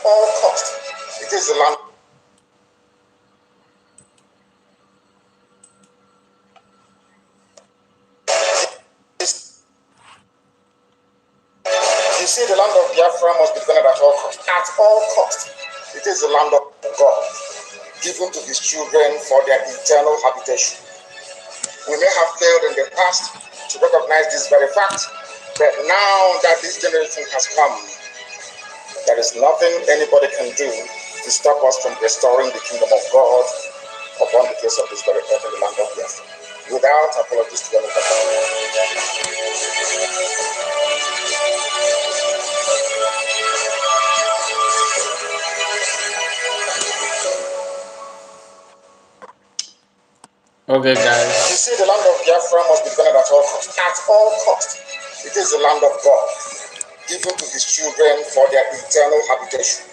all cost. It is the land. You see, the land of Biafra must be defended at all cost. At all cost. It is the land of God, given to his children for their eternal habitation. We may have failed in the past to recognize this very fact, but now that this generation has come, there is nothing anybody can do to stop us from restoring the kingdom of God upon the face of this very earth in the land of Biafra, without apologies to anyone. Okay, guys. You see, the land of Biafra must be defended at all cost. At all cost. It is the land of God, given to his children for their eternal habitation.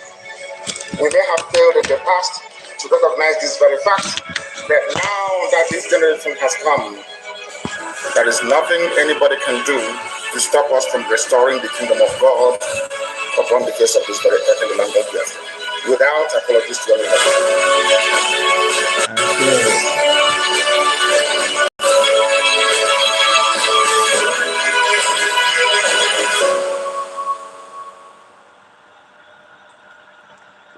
We may have failed in the past to recognize this very fact, but now that this generation has come, there is nothing anybody can do to stop us from restoring the kingdom of God upon the face of this very earth in the land of Biafra, without apologies to anyone.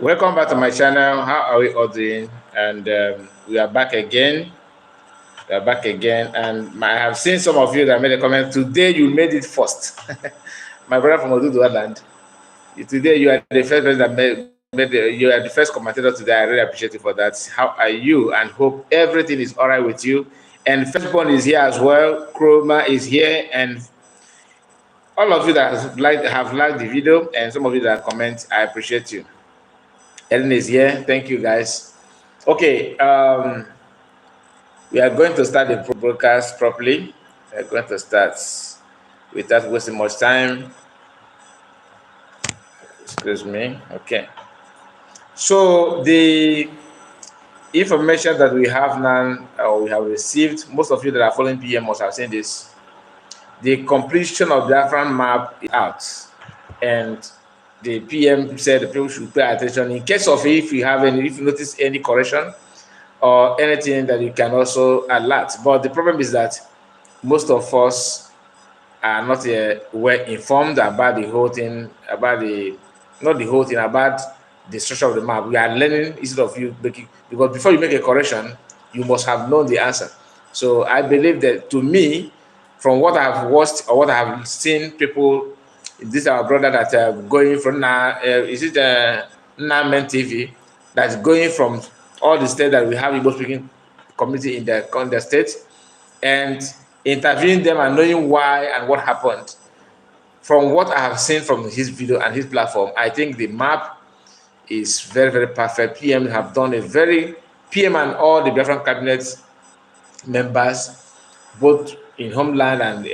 Welcome back to my channel. How are we all doing? And we are back again. And I have seen some of you that made a comment. Today you made it first. My brother from Odudu Land. Today you are the first person that you are the first commentator today. I really appreciate you for that. How are you? And hope everything is all right with you. And Firstborn is here as well. Chroma is here, and all of you that have liked the video, and some of you that comment, I appreciate you. Ellen is here. Thank you, guys. Okay, we are going to start the broadcast properly. We are going to start without wasting much time. Excuse me. Okay. So the information that we have now, we have received, most of you that are following PM must have seen this. The completion of the Biafran map is out, and the PM said the people should pay attention in case of if you notice any correction or anything that you can also alert. But the problem is that most of us are not well informed about the whole thing, about the structure of the map. We are learning instead of you making, because before you make a correction, you must have known the answer. So I believe that, to me, from what I have watched or what I have seen people, this is our brother that going from is it Namen TV, that's going from all the states that we have Igbo speaking community in the state, and interviewing them and knowing why and what happened. From what I have seen from his video and his platform, I think the map is very, very perfect. PM have done PM and all the Biafran cabinet members, both in homeland and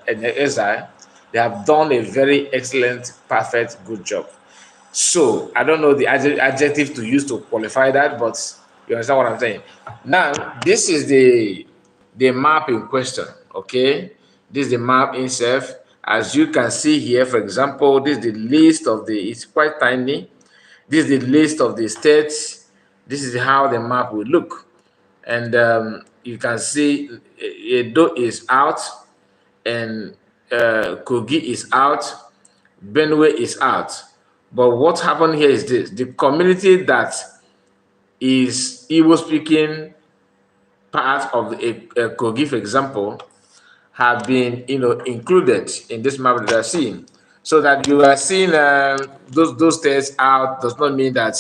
in exile, they have done a very excellent, perfect, good job. So I don't know the adjective to use to qualify that, but you understand what I'm saying. Now, this is the map in question. Okay, this is the map itself. As you can see here, for example, this is the list of it's quite tiny. This is the list of the states. This is how the map will look. And you can see Edo is out, and Kogi is out, Benue is out. But what happened here is this: the community that is Igbo speaking part of Kogi, for example, have been included in this map that you are seeing. So that you are seeing those states out does not mean that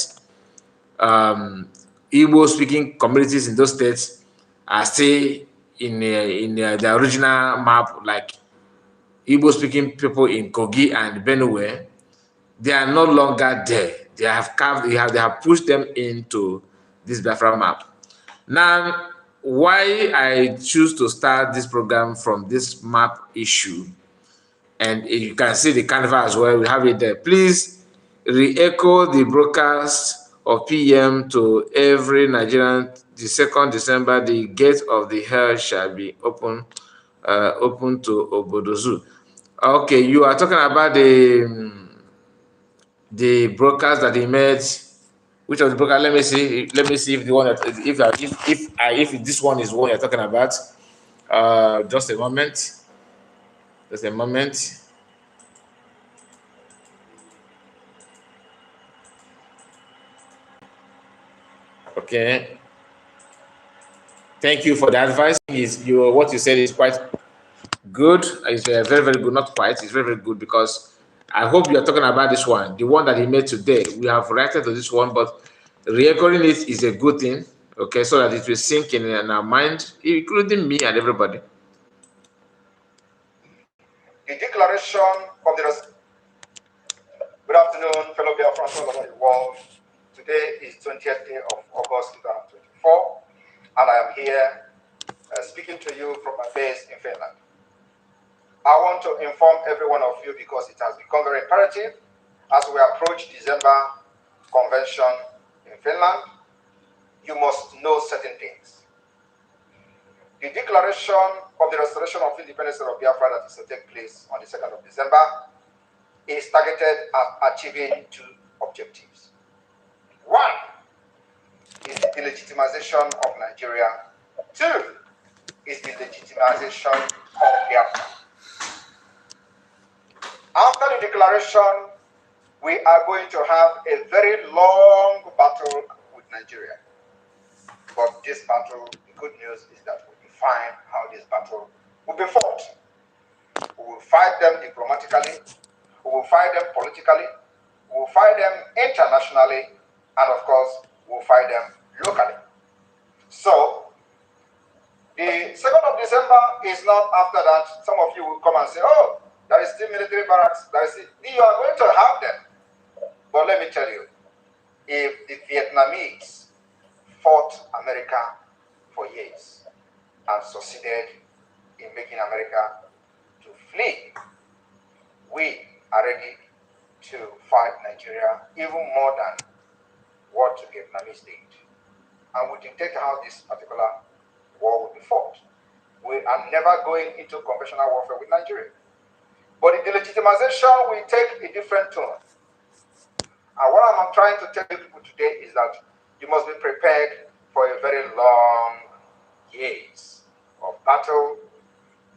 Igbo speaking communities in those states are still in the original map, like Igbo speaking people in Kogi and Benue. They are no longer there. They have pushed them into this Biafra map. Now, why I choose to start this program from this map issue, and you can see the carnival as well, we have it there. Please re-echo the broadcast of PM to every Nigerian. The 2nd December, the gate of the hell shall be open to Obodozu. Okay, you are talking about the broadcast that he made. Which of the broadcast? Let me see. Let me see if the one that if this one is what you're talking about. Just a moment. Just a moment. Okay. Thank you for the advice. Is you what you said is quite good. It's very very good. Not quite. It's very very good because I hope you are talking about this one, the one that he made today. We have reacted to this one, but re-recording it is a good thing. Okay, so that it will sink in our mind, including me and everybody. The declaration of the Good afternoon, fellow Biafrans all over the world. Today is 20th day of August 2024, and I am here speaking to you from my base in Finland. I want to inform every one of you because it has become very imperative as we approach December convention in Finland. You must know certain things. The declaration of the restoration of independence of Biafra that is to take place on the 2nd of December is targeted at achieving two objectives. One is the delegitimization of Nigeria. Two is the legitimization of Biafra. After the declaration, we are going to have a very long battle with Nigeria. But this battle, the good news is that we define how this battle will be fought. We will fight them diplomatically, we will fight them politically, we will fight them internationally, and of course, we will fight them locally. So, the 2nd of December is not after that. Some of you will come and say, oh, there is still military barracks. You are going to have them. But let me tell you, if the Vietnamese fought America for years and succeeded in making America to flee, we are ready to fight Nigeria even more than what the Vietnamese did. And we dictate how this particular war will be fought. We are never going into conventional warfare with Nigeria. But the delegitimization will take a different tone. And what I'm trying to tell people today is that you must be prepared for a very long years of battle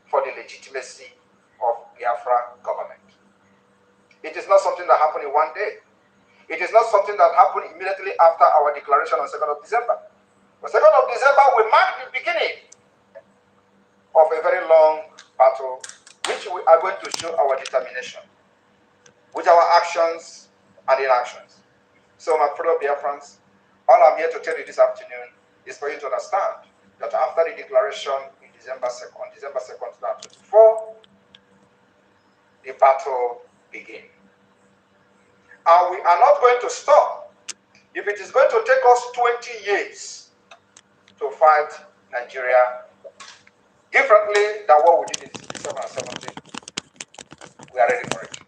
for the legitimacy of Biafra government. It is not something that happened in one day. It is not something that happened immediately after our declaration on 2nd of December. The 2nd of December will mark the beginning of a very long battle, which we are going to show our determination with our actions and inactions. So, my fellow Biafrans, all I'm here to tell you this afternoon is for you to understand that after the declaration in December 2nd, 2024, the battle begins. And we are not going to stop. If it is going to take us 20 years to fight Nigeria differently than what we did in 2017, we are ready for it.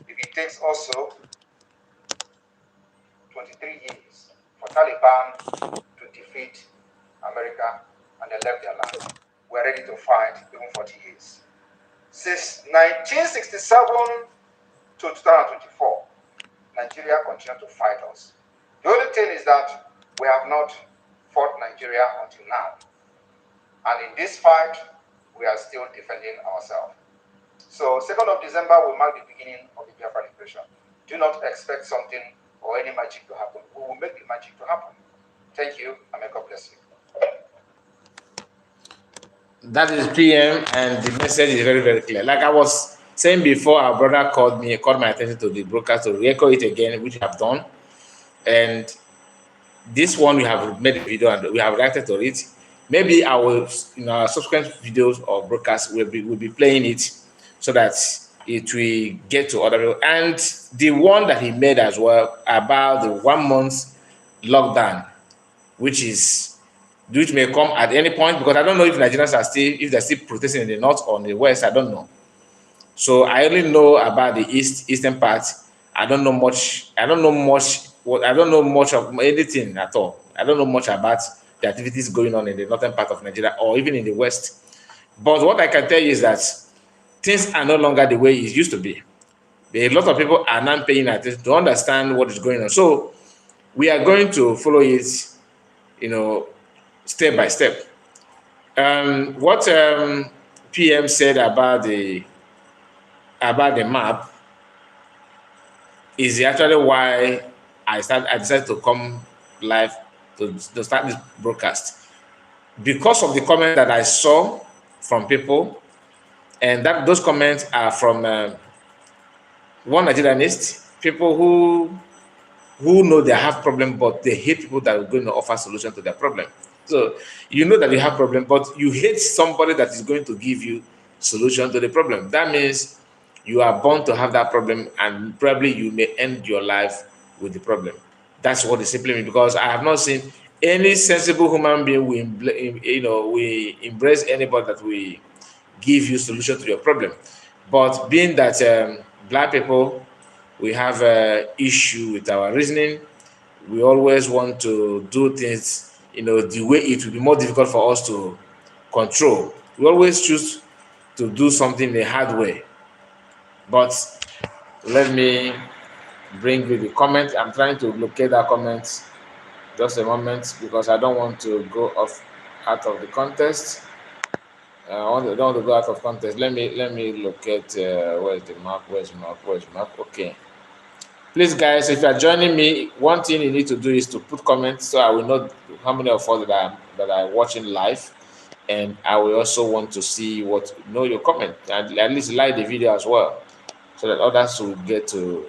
If it takes also 23 years for Taliban to defeat America and they left their land, we are ready to fight even 40 years. Since 1967 to 2024, Nigeria continued to fight us. The only thing is that we have not fought Nigeria until now. And in this fight, we are still defending ourselves. So 2nd of December will mark the beginning of the Biafra liberation. Do not expect something or any magic to happen. We will make the magic to happen. Thank you, and may God bless you. That is PM, and the message is very, very clear. Like I was saying before, our brother called my attention to the broadcast to re-echo it again, which I have done. And this one we have made a video and we have reacted to it. Maybe I will, in our subsequent videos or broadcasts, we'll be playing it so that it will get to other people. And the one that he made as well about the 1 month lockdown, which may come at any point, because I don't know if Nigerians if they're still protesting in the north or in the west. I don't know. So I only know about the eastern part. I don't know much of anything at all. I don't know much about the activities going on in the northern part of Nigeria or even in the west. But what I can tell you is that things are no longer the way it used to be. A lot of people are not paying attention to understand what is going on. So we are going to follow it, step by step. What PM said about the map is actually why I decided to come live to start this broadcast, because of the comment that I saw from people, and that those comments are from one Nigerianist, people who know they have problem, but they hate people that are going to offer solution to their problem. So you know that you have problem, but you hate somebody that is going to give you solution to the problem. That means you are born to have that problem, and probably you may end your life with the problem. That's what it simply means. Because I have not seen any sensible human being we embrace anybody that we give you solution to your problem. But being that black people, we have issue with our reasoning. We always want to do things, the way it will be more difficult for us to control. We always choose to do something the hard way. But let me bring you the comment. I'm trying to locate that comment. Just a moment, because I don't want to go off out of the context. I don't want to go out of context. Let me locate where's the map? Where's the map? Where's the map? Okay. Please, guys, if you are joining me, one thing you need to do is to put comments so I will know how many of us that are watching live, and I will also want to see know your comment, and at least like the video as well, so that others will get to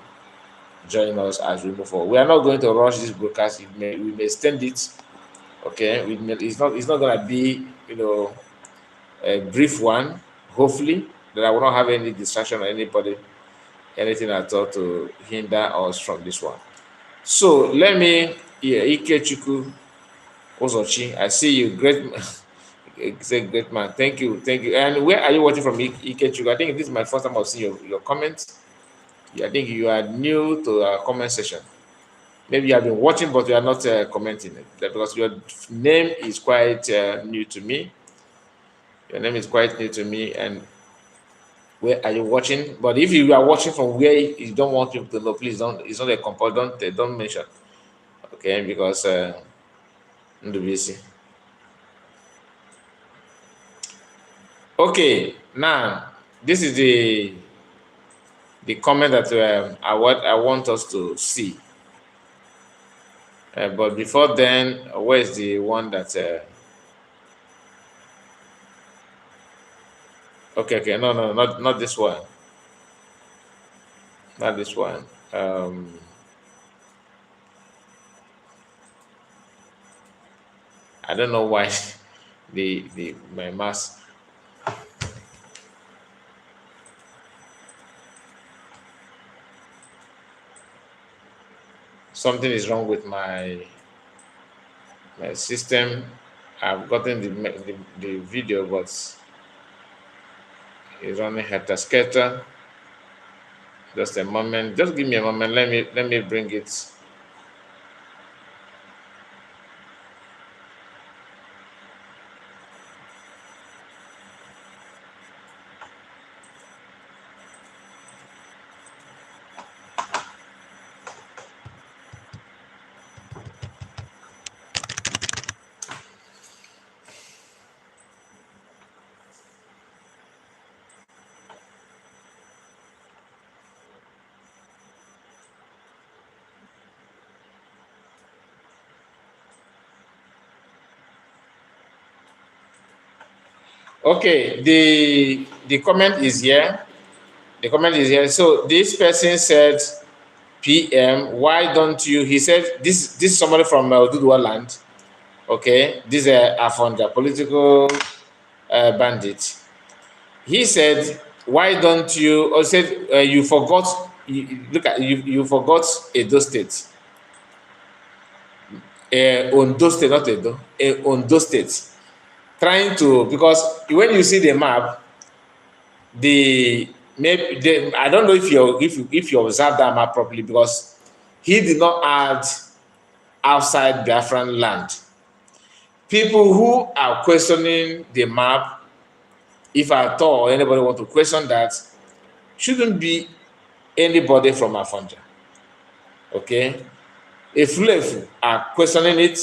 join us as we move forward. We are not going to rush this broadcast. We may extend it. Okay, it's not going to be a brief one. Hopefully, that I will not have any distraction or anything at all to hinder us from this one. So let me, Ikechukwu Ozochi, I see you, great. It's a great man. Thank you. And where are you watching from, Ikechukwu? I think this is my first time I've seen your comments. I think you are new to our comment section. Maybe you have been watching, but you are not commenting it, because your name is quite new to me. Your name is quite new to me, and where are you watching? But if you are watching from where you don't want people to know, please don't. It's not a compulsion. Don't mention. Okay, because busy. Okay, now this is the comment that I want us to see. But before then, where is the one that? Okay, no, not this one. Not this one. I don't know why my mouse. Something is wrong with my system. I've gotten the video, but it's only helter skelter. Just a moment. Just give me a moment. Let me bring it. Okay, the comment is here. The comment is here. So this person said, PM, why don't you? He said this is somebody from Oduduwa land. Okay, this is Afonja, political bandit. He said, why don't you? Or said you forgot. You forgot Edo State. Ondo State, not Edo. Ondo State. Trying to, because when you see the map, I don't know if you observe that map properly, because he did not add outside Biafran land. People who are questioning the map, if at all anybody want to question that, shouldn't be anybody from Afonja. Okay? Efulefus are questioning it,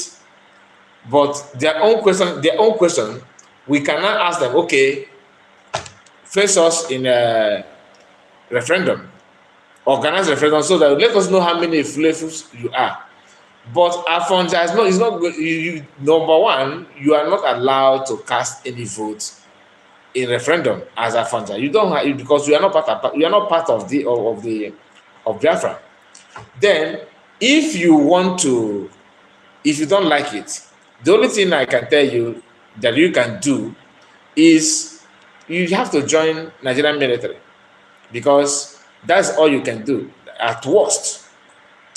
but their own question, we cannot ask them, okay, face us in a referendum, organize a referendum so that let us know how many Efulefus you are. But Afonja is not number one, you are not allowed to cast any votes in referendum as Afonja. You don't have, because you are not part of Biafra. Then if you don't like it, the only thing I can tell you that you can do is you have to join Nigerian military, because that's all you can do. At worst,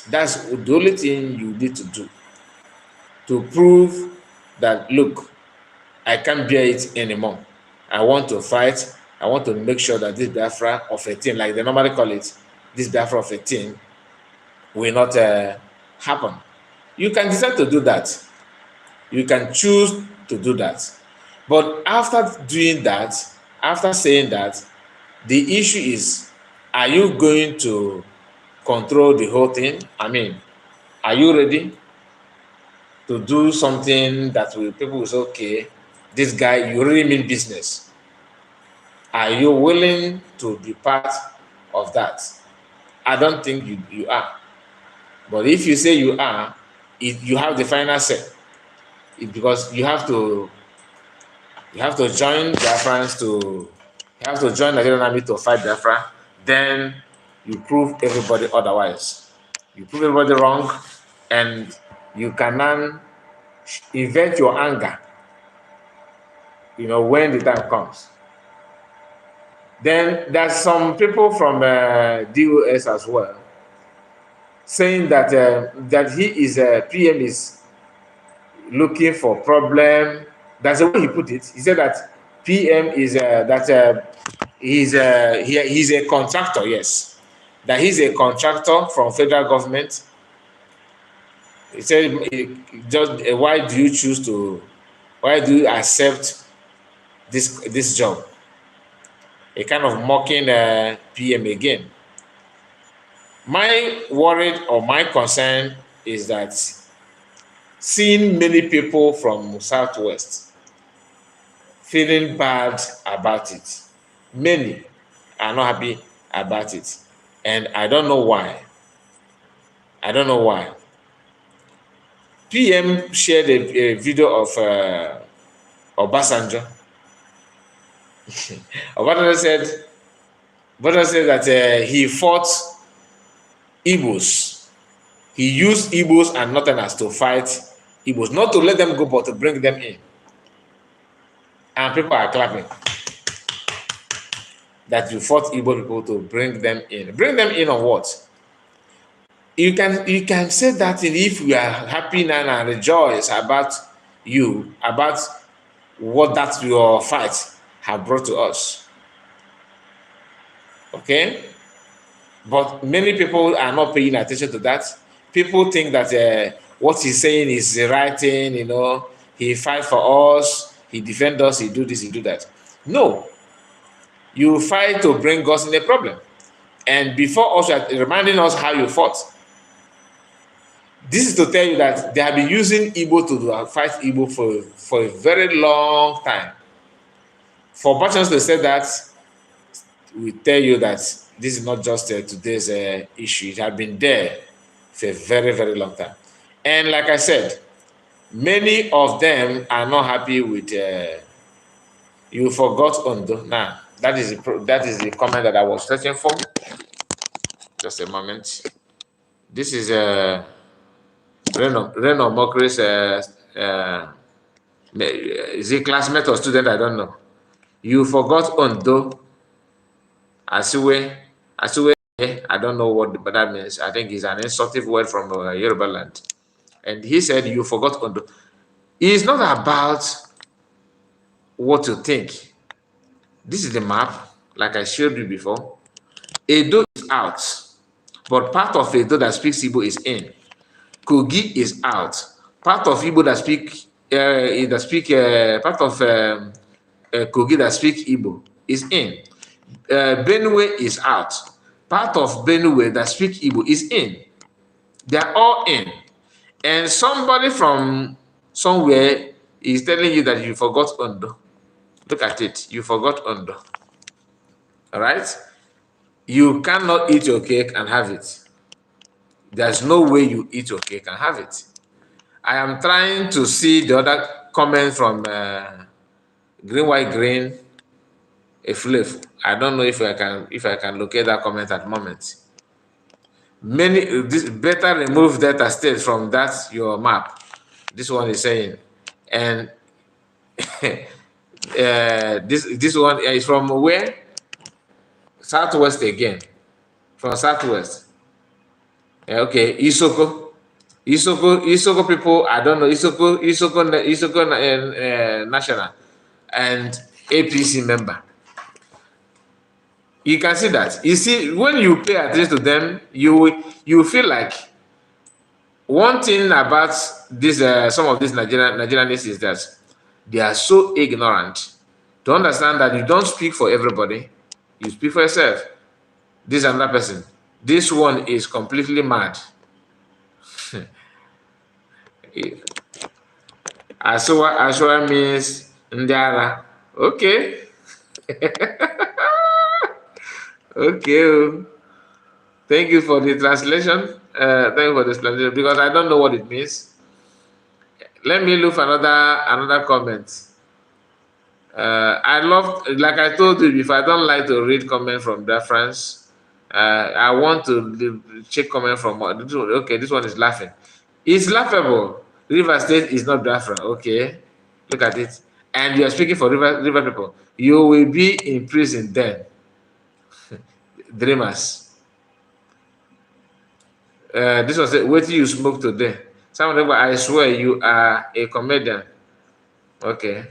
that's the only thing you need to do to prove that, look, I can't bear it anymore. I want to fight. I want to make sure that this Biafra of 18, like they normally call it, this Biafra of 18 will not happen. You can decide to do that. You can choose to do that. But after doing that, after saying that, the issue is, are you going to control the whole thing? I mean, are you ready to do something that people will say, okay, this guy, you really mean business? Are you willing to be part of that? I don't think you are. But if you say you are, you have the final say. Because you have to join Nigerian army to fight Biafra. Then you prove everybody otherwise. You prove everybody wrong, and you can event your anger, when the time comes. Then there's some people from DOS as well saying that PM is looking for problem. That's the way he put it. He said that PM is he's a contractor. Yes, that he's a contractor from federal government. He said, why do you accept this job? A kind of mocking PM again. My worry or my concern is that seeing many people from Southwest feeling bad about it. Many are not happy about it. And I don't know why. PM shared a video of Obasanjo. Obasanjo said that he fought Igbos. He used Igbos and Northerners to fight Igbos, not to let them go, but to bring them in. And people are clapping that you fought Igbo people to bring them in. Bring them in on what? You can say that if we are happy now and rejoice about what that your fight have brought to us. Okay? But many people are not paying attention to that. People think that what he's saying is the right thing, he fight for us, he defend us, he do this, he do that. No. You fight to bring us in a problem. And before also reminding us how you fought. This is to tell you that they have been using Igbo to fight Igbo for a very long time. For Bachans to say that, we tell you that this is not just today's issue. It has been there for a very, very long time. And like I said, many of them are not happy with you forgot Ondo. Now, that is the comment that I was searching for. Just a moment. This is Reno Mokri's is he classmate or student? I don't know. You forgot Ondo. Asiwe, I don't know what that means. I think it's an insultive word from Yoruba land. And he said, you forgot Ondo. It's not about what you think. This is the map, like I showed you before. Edo is out, but part of Edo that speaks Igbo is in. Kogi is out. Part of Igbo that speak part of Kogi that speak Igbo is in. Benue is out. part of Benue that speak Igbo is in. They are all in. And somebody from somewhere is telling you that you forgot Ondo. Look at it. You forgot Ondo. All right? You cannot eat your cake and have it. There's no way you eat your cake and have it. I am trying to see the other comment from Green White Green Efulefus. I don't know if I can locate that comment at the moment. This better remove Delta State from that your map. This one is saying, and this one is from where? Southwest again. From Southwest. Okay, Isoko people, I don't know, Isoko National and APC member. You can see that. You see, when you pay attention to them, you feel like one thing about this some of these Nigerians is that they are so ignorant to understand that you don't speak for everybody, you speak for yourself. This is another person. This one is completely mad. Asua means Ndiara. Okay. Okay. Thank you for the translation. Thank you for the explanation because I don't know what it means. Let me look for another comment. I love, like I told you before, I don't like to read comment from reference. I want to check comment from okay, this one is laughing. It's laughable. River State is not Biafra. Okay, look at it. And you are speaking for river people. You will be in prison then. Dreamers. This was it. Wait till you smoke today. Some of them, I swear you are a comedian. Okay.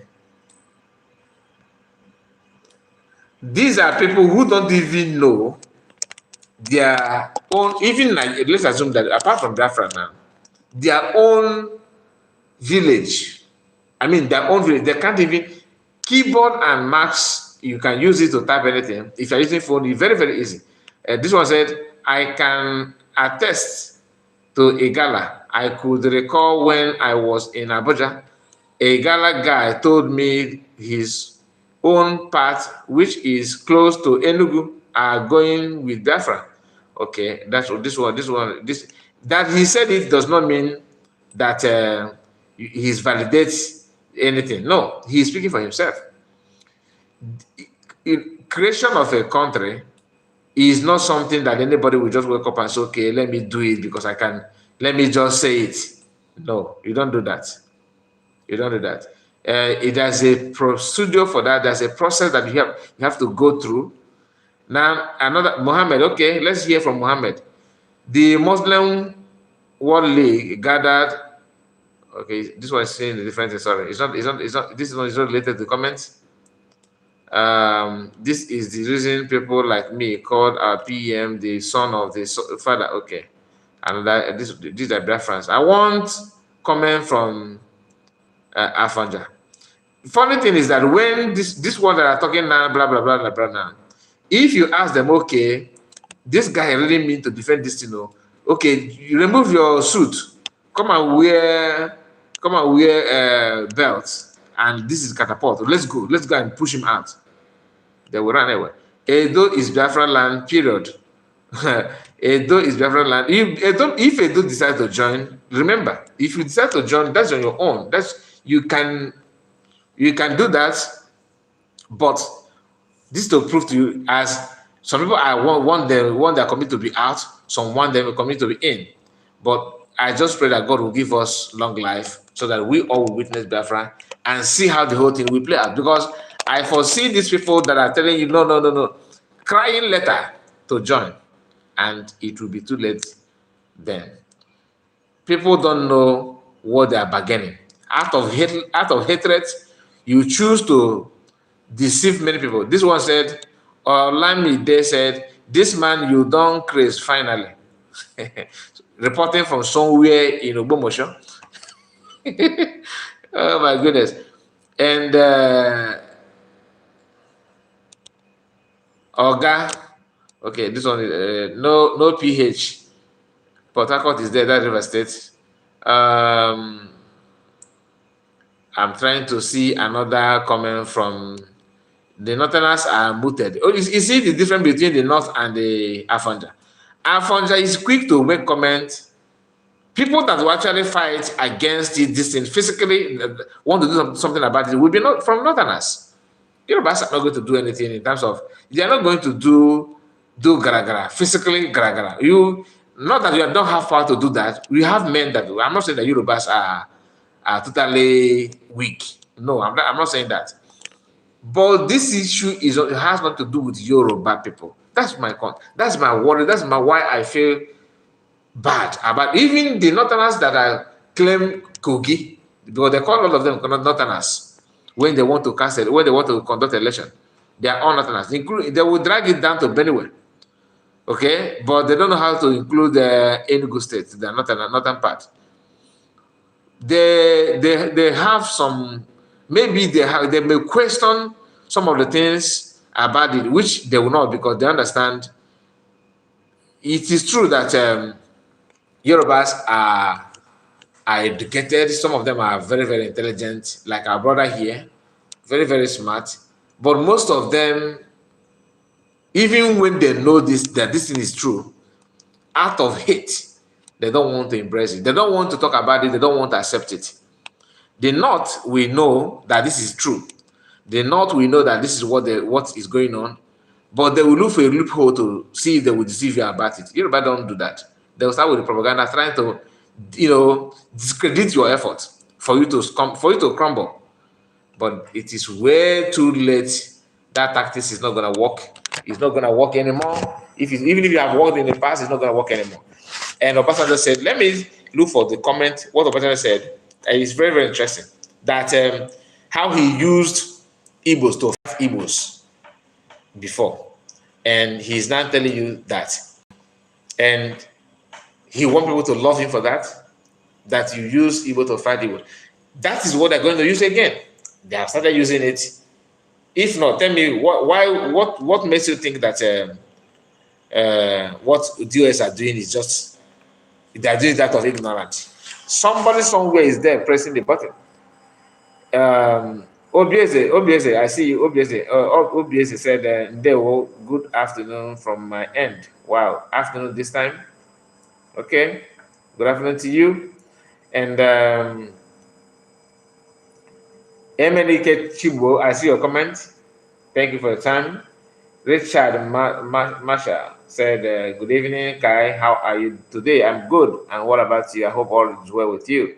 These are people who don't even know their own, even like, let's assume that apart from Biafra now, their own village, I mean their own village, they can't even, keyboard and mouse, you can use it to type anything. If you're using phone, it's very, very easy. This one said, I can attest to a gala. I could recall when I was in Abuja, a gala guy told me his own part, which is close to Enugu, are going with Biafra. Okay, that's what this one. That he said it does not mean that he validates anything. No, he's speaking for himself. Creation of a country is not something that anybody will just wake up and say, okay, let me do it because I can. Let me just say it. No, you don't do that. You don't do that. It has a procedure for that. There's a process that you have to go through. Now, another Muhammad. Okay, let's hear from Muhammad. The Muslim World League gathered. Okay, this one is saying the difference. Sorry, it's not. This one is not related to comments. This is the reason people like me called our PM the son of the father. Okay, and these are reference. I want comment from Afonja. Funny thing is that when this one that are talking now, blah blah blah blah blah now, if you ask them, okay, this guy really mean to defend this, okay, you remove your suit, come and wear belts, and this is catapult. Let's go and push him out. They will run away. Edo is Biafra land, period. Edo is Biafra land. If Edo decide to join, remember, if you decide to join, that's on your own. You can do that, but this to prove to you, as some people want their community to be out, some want their community to be in. But I just pray that God will give us long life so that we all will witness Biafra and see how the whole thing will play out. Because I foresee these people that are telling you, no, crying letter to join, and it will be too late then. People don't know what they are bargaining. Out of hatred, you choose to deceive many people. This one said, Olamide said, this man you don't craze finally. Reporting from somewhere in Ogbomosho. Oh my goodness. And Oga, Okay, this one, no PH. Port Harcourt is there, that's River State. I'm trying to see another comment from the Northerners are mooted. Oh, you see the difference between the North and the Afonja. Afonja is quick to make comments. People that will actually fight against it, this thing, physically want to do something about it, will be not from Northerners. Yorubas are not going to do anything in terms of, they are not going to do gara physically gara. You, not that you don't have power to do that. We have men that do. I'm not saying that Yorubas are totally weak. No, I'm not saying that. But this issue has not to do with Yoruba people. That's my That's my worry. That's my why I feel bad about even the Northerners that I claim Kogi, because they call all of them Northerners when they want to cast it, when they want to conduct election. They are all Northerners. They will drag it down to Benue. Okay, but they don't know how to include the Enugu State, the northern part. They have some, maybe they may question some of the things about it, which they will not, because they understand. It is true that Yorubas are educated. Some of them are very, very intelligent, like our brother here, very, very smart. But most of them, even when they know that this thing is true, out of hate, they don't want to embrace it. They don't want to talk about it. They don't want to accept it. The North, we know that this is true. The North, we know that this is what is going on, but they will look for a loophole to see if they will deceive you about it. Yoruba don't do that. They will start with the propaganda, trying to, discredit your effort for you to crumble. But it is way too late. That tactics is not going to work. It's not going to work anymore. Even if you have worked in the past, it's not going to work anymore. And Obasanjo said, let me look for the comment. What Obasanjo said is very, very interesting. That how he used Igbos to fight Igbos before. And he's now telling you that. And he wants people to love him for that you use Igbo to fight Igbo. That is what they're going to use again. They have started using it. If not, tell me what makes you think that what DOS are doing is just, they're doing that of ignorance. Somebody somewhere is there pressing the button. Obieze, I see you. Obieze said, good afternoon from my end. Wow, afternoon this time. Okay, good afternoon to you. And MNK Chibo, I see your comment. Thank you for your time. Richard Masha said, good evening, Kai. How are you today? I'm good. And what about you? I hope all is well with you.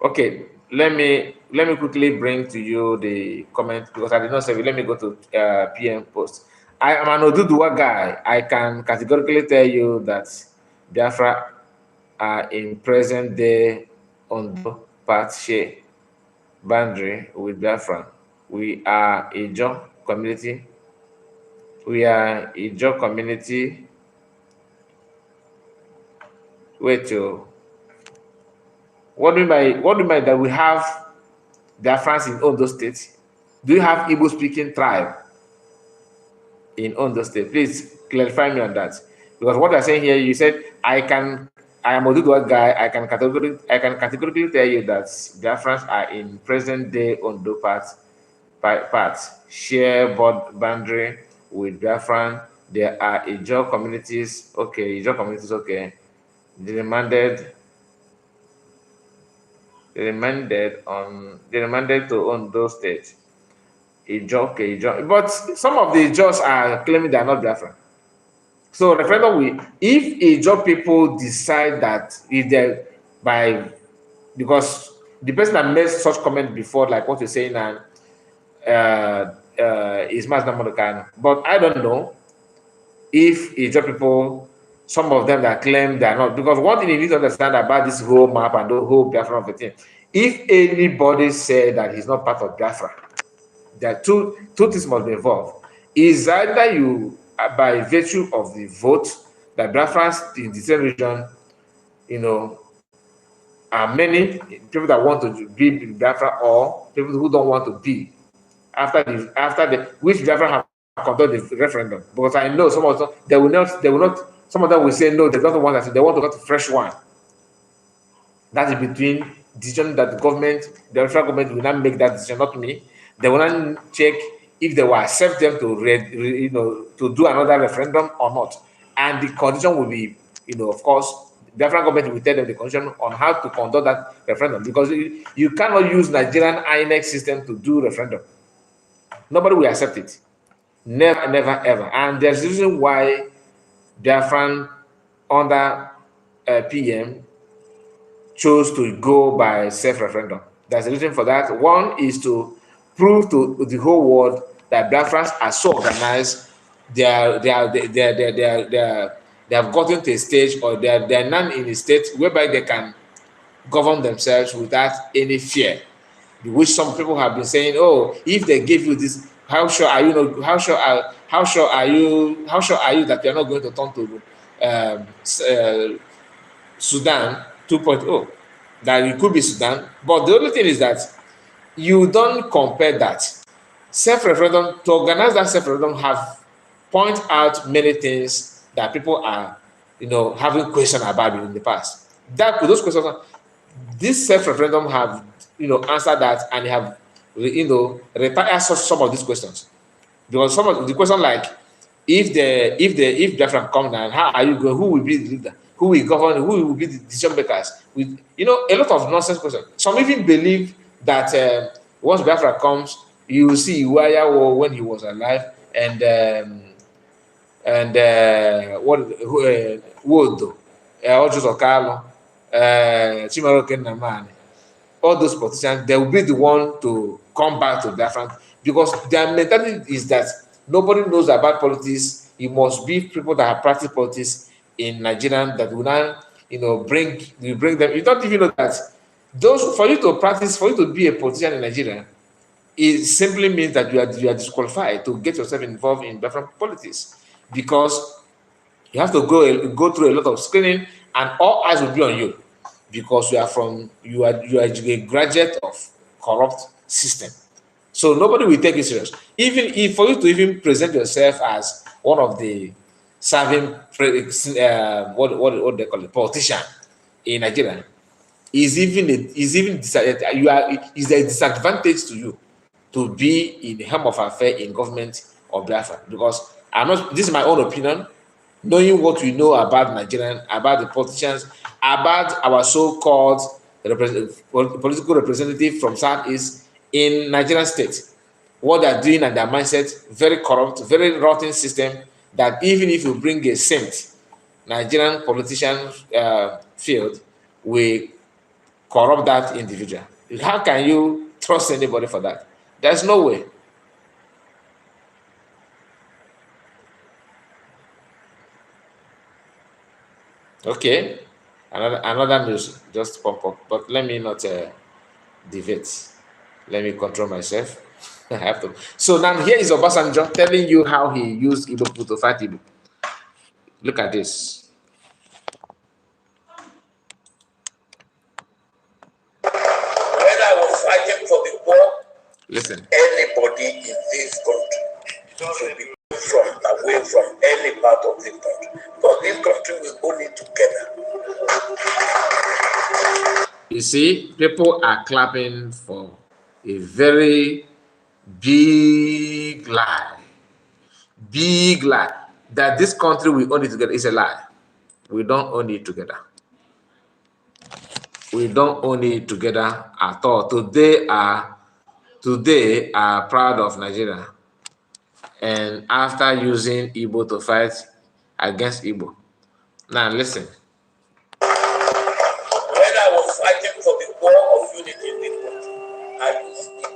Okay, let me quickly bring to you the comment, because I did not say it. Let me go to PM post. I am an Oduduwa guy. I can categorically tell you that Biafra are in present day on the part share boundary with Biafra. We are a Ijaw community. We are a Ijaw community. Wait, what do you mean that we have Biafrans in Ondo State? Do you have Igbo speaking tribe in Ondo State? Please clarify me on that. Because what I'm saying here, you said I am a Oduduwa guy. I can categorically tell you that Biafrans are in present day Ondo parts share boundary with Biafran. There are Ijaw communities. Okay, Ijaw communities. Okay, they remanded to Ondo State. Ijaw. But some of the Ijaws are claiming they are not Biafran. So referendum if Ijaw people decide that because the person that made such comment before, like what you're saying now, is Mazda Modokan. But I don't know if Ijaw people, some of them that claim they are not, because one thing you need to understand about this whole map and the whole Biafra of the thing, if anybody said that he's not part of Biafra, there are two things must be involved. Is either you, by virtue of the vote, that Biafrans in the same region, are many people that want to be Biafra, or people who don't want to be. which Biafra have conducted the referendum, because I know some of them they will not some of them will say no, they don't want that, they want to get a fresh one. That is between decision that the federal government will not make that decision, not me. They will not check if they will accept them to to do another referendum or not. And the condition will be, of course, the federal government will tell them the condition on how to conduct that referendum, because you cannot use Nigerian i.ng system to do referendum. Nobody will accept it. Never, never, ever. And there's a reason why Biafran under PM chose to go by self-referendum. There's a reason for that. One is to prove to the whole world that Biafrans are so organized, they have gotten to a stage, or they are now in a state whereby they can govern themselves without any fear. Which some people have been saying, oh, if they give you this, how sure are you? How sure are you that you're not going to turn to Sudan 2.0? That it could be Sudan, but the only thing is that you don't compare that. Self-referendum, to organize that self-referendum, have point out many things that people are, having questions about in the past. Those questions, this self-referendum have, answered that, and have, retired some of these questions. Because some of the questions, like, if Biafra come down, how are you going? Who will be the leader? Who will govern? Who will be the decision makers? With a lot of nonsense questions. Some even believe that once Biafra comes, you will see Iwaya when he was alive, and Wodo, Ojo Okalo, Chimaro Kenamani, all those politicians, they will be the one to come back to Biafra, because their mentality is that nobody knows about politics. It must be people that have practiced politics in Nigeria that will now, bring them. You don't even know that for you to be a politician in Nigeria, it simply means that you are disqualified to get yourself involved in Biafran politics, because you have to go through a lot of screening, and all eyes will be on you, because you are a graduate of corrupt system. So nobody will take you serious. Even if for you to even present yourself as one of the serving what they call it, politician in Nigeria, is a disadvantage to you to be in the helm of affair in government of Biafra. Because this is my own opinion, knowing what we know about Nigerian, about the politicians, about our so-called political representative from Southeast in Nigerian state, what they're doing and their mindset, very corrupt, very rotten system, that even if you bring a saint, Nigerian politician field, we corrupt that individual. How can you trust anybody for that? There's no way. Okay, another news just pop up, but let me not deviate. Let me control myself. I have to. So now here is Obasanjo telling you how he used Igbo people to fight Igbo. Look at this. When I was fighting for the war, listen. Anybody in this country should be away from any part of this country. But this country will only together. You see, people are clapping for a very big lie. Big lie. That this country will own it together is a lie. We don't own it together. We don't own it together at all. Today are proud of Nigeria. And after using Igbo to fight against Igbo. Now listen. When I was fighting for the war of unity in this country, I used Igbo.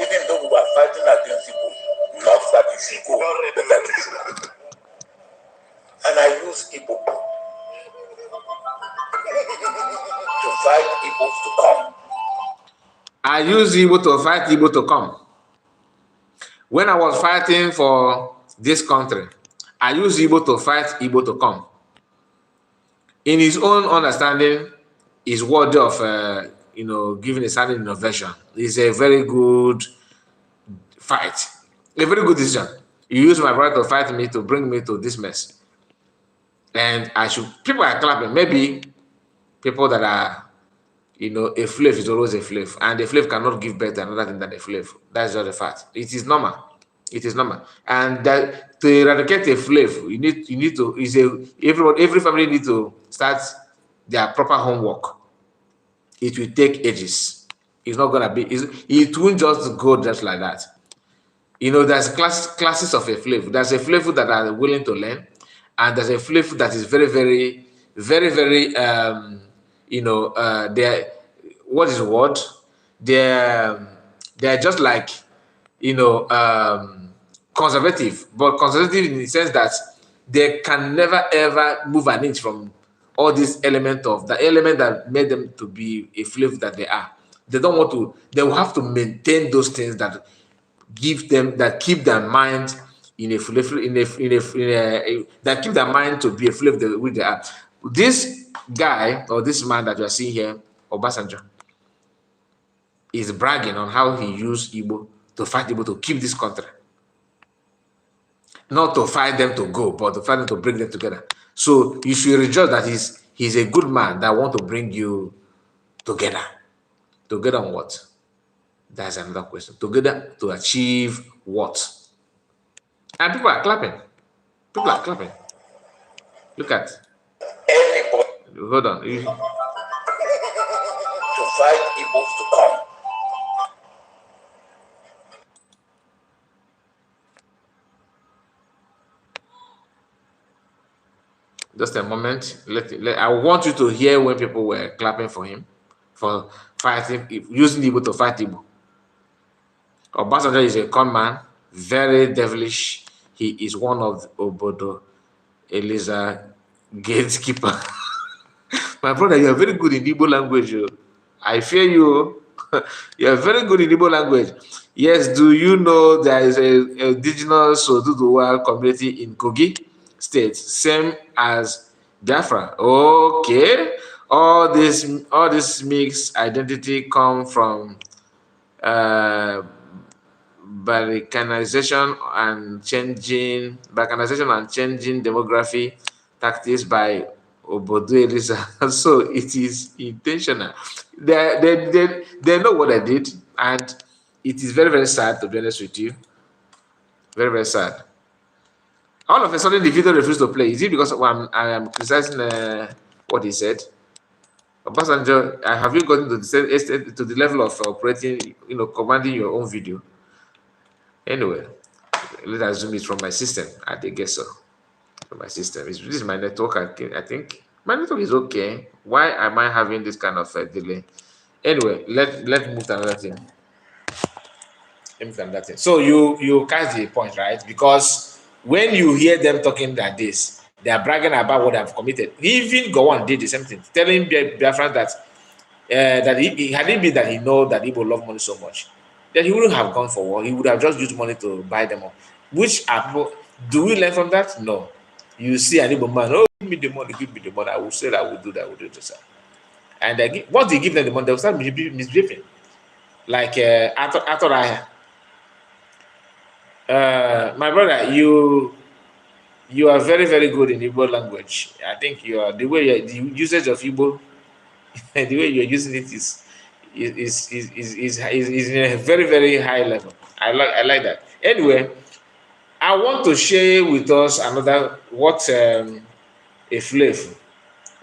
Even though we were fighting against Igbo, not that you should go, but that you should go. And I used Igbo to fight Igbo to come. I used Igbo to fight Igbo to come. When I was fighting for this country, I used Igbo to fight Igbo to come. In his own understanding, is worthy of giving a standing innovation is a very good fight, a very good decision. You use my brother to fight me to bring me to this mess. And people are clapping. Maybe people that are, a flave is always a flave, and a flave cannot give birth to another thing than a flave. That's just a fact. It is normal. It is normal. And that to eradicate a flave, you need to, every family need to start their proper homework. It will take ages. It's not gonna be, it won't just go just like that. There's classes of a flavor. There's a flavor that are willing to learn, and there's a flavor that is very, very, very, very, they're, what is the word? They're just like, conservative, but conservative in the sense that they can never ever move an inch from all this the element that made them to be a flavor that they are. They don't want to, they will have to maintain those things that keep their mind in a flavor, that keep their mind to be a flavor which they are. This guy or this man that you are seeing here, Obasanjo, is bragging on how he used Igbo to fight Igbo to keep this country. Not to fight them to go, but to fight them to bring them together. So you should rejoice that he's a good man that want to bring you together. Together on what? That's another question. Together to achieve what? And people are clapping. People are clapping. Look at. Anybody Hold on. to fight Igbos to come. Just a moment. I want you to hear when people were clapping for him for fighting, using Igbo to fight Igbo. Obasanjo is a con man, very devilish. He is one of Obodo Eliza gatekeeper. My brother, you are very good in Igbo language. I fear you. You are very good in Igbo language. Yes, do you know there is a indigenous Oduduwa community in Kogi State, same as Biafra? Okay. All this mixed identity come from balkanization and changing demography tactics by Obodo Elisa. So it is intentional. They know what I did, and it is very, very sad, to be honest with you. Very, very sad. All of a sudden, the video refused to play. Is it because I am criticizing what he said? Obasanjo, have you gotten to the level of operating, commanding your own video? Anyway, let's assume it's from my system. I guess so. From my system. This is my network. I think my network is okay. Why am I having this kind of delay? Anyway, let's move to another thing. Let me move to another thing. So you catch the point, right? Because when you hear them talking like this, they are bragging about what they have committed. Even Gowon did the same thing, telling Biafra that that he hadn't been that he know that Igbo love money so much, that he wouldn't have gone for war. He would have just used money to buy them up. Which are people, do we learn from that? No. You see an Igbo man, oh, give me the money, I will say that I will do that, I will do this. And once they give them the money, they will start misbehaving. Like after my brother, you are very, very good in Igbo language. I think the usage of Igbo, the way you're using it is in a very, very high level. I like that. Anyway, I want to share with us another what a flavor,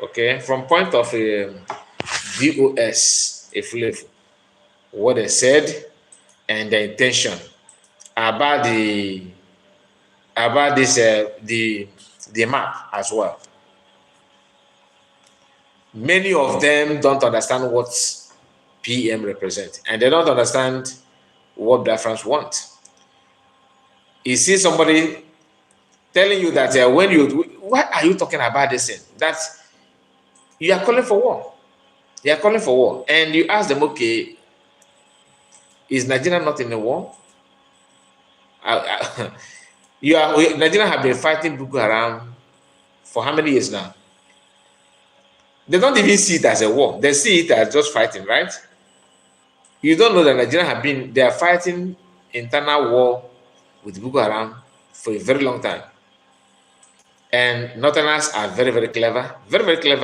okay, from point of DOS, a flavor, what they said and the intention about this the map as well. Many of them don't understand what PM represents, and they don't understand what Biafrans want. You see somebody telling you that why are you talking about this thing? That you are calling for war. They are calling for war, and you ask them, okay, is Nigeria not in a war? Nigeria have been fighting Boko Haram for how many years now? They don't even see it as a war. They see it as just fighting, right? You don't know that they are fighting internal war with Boko Haram for a very long time. And Northerners are very, very clever,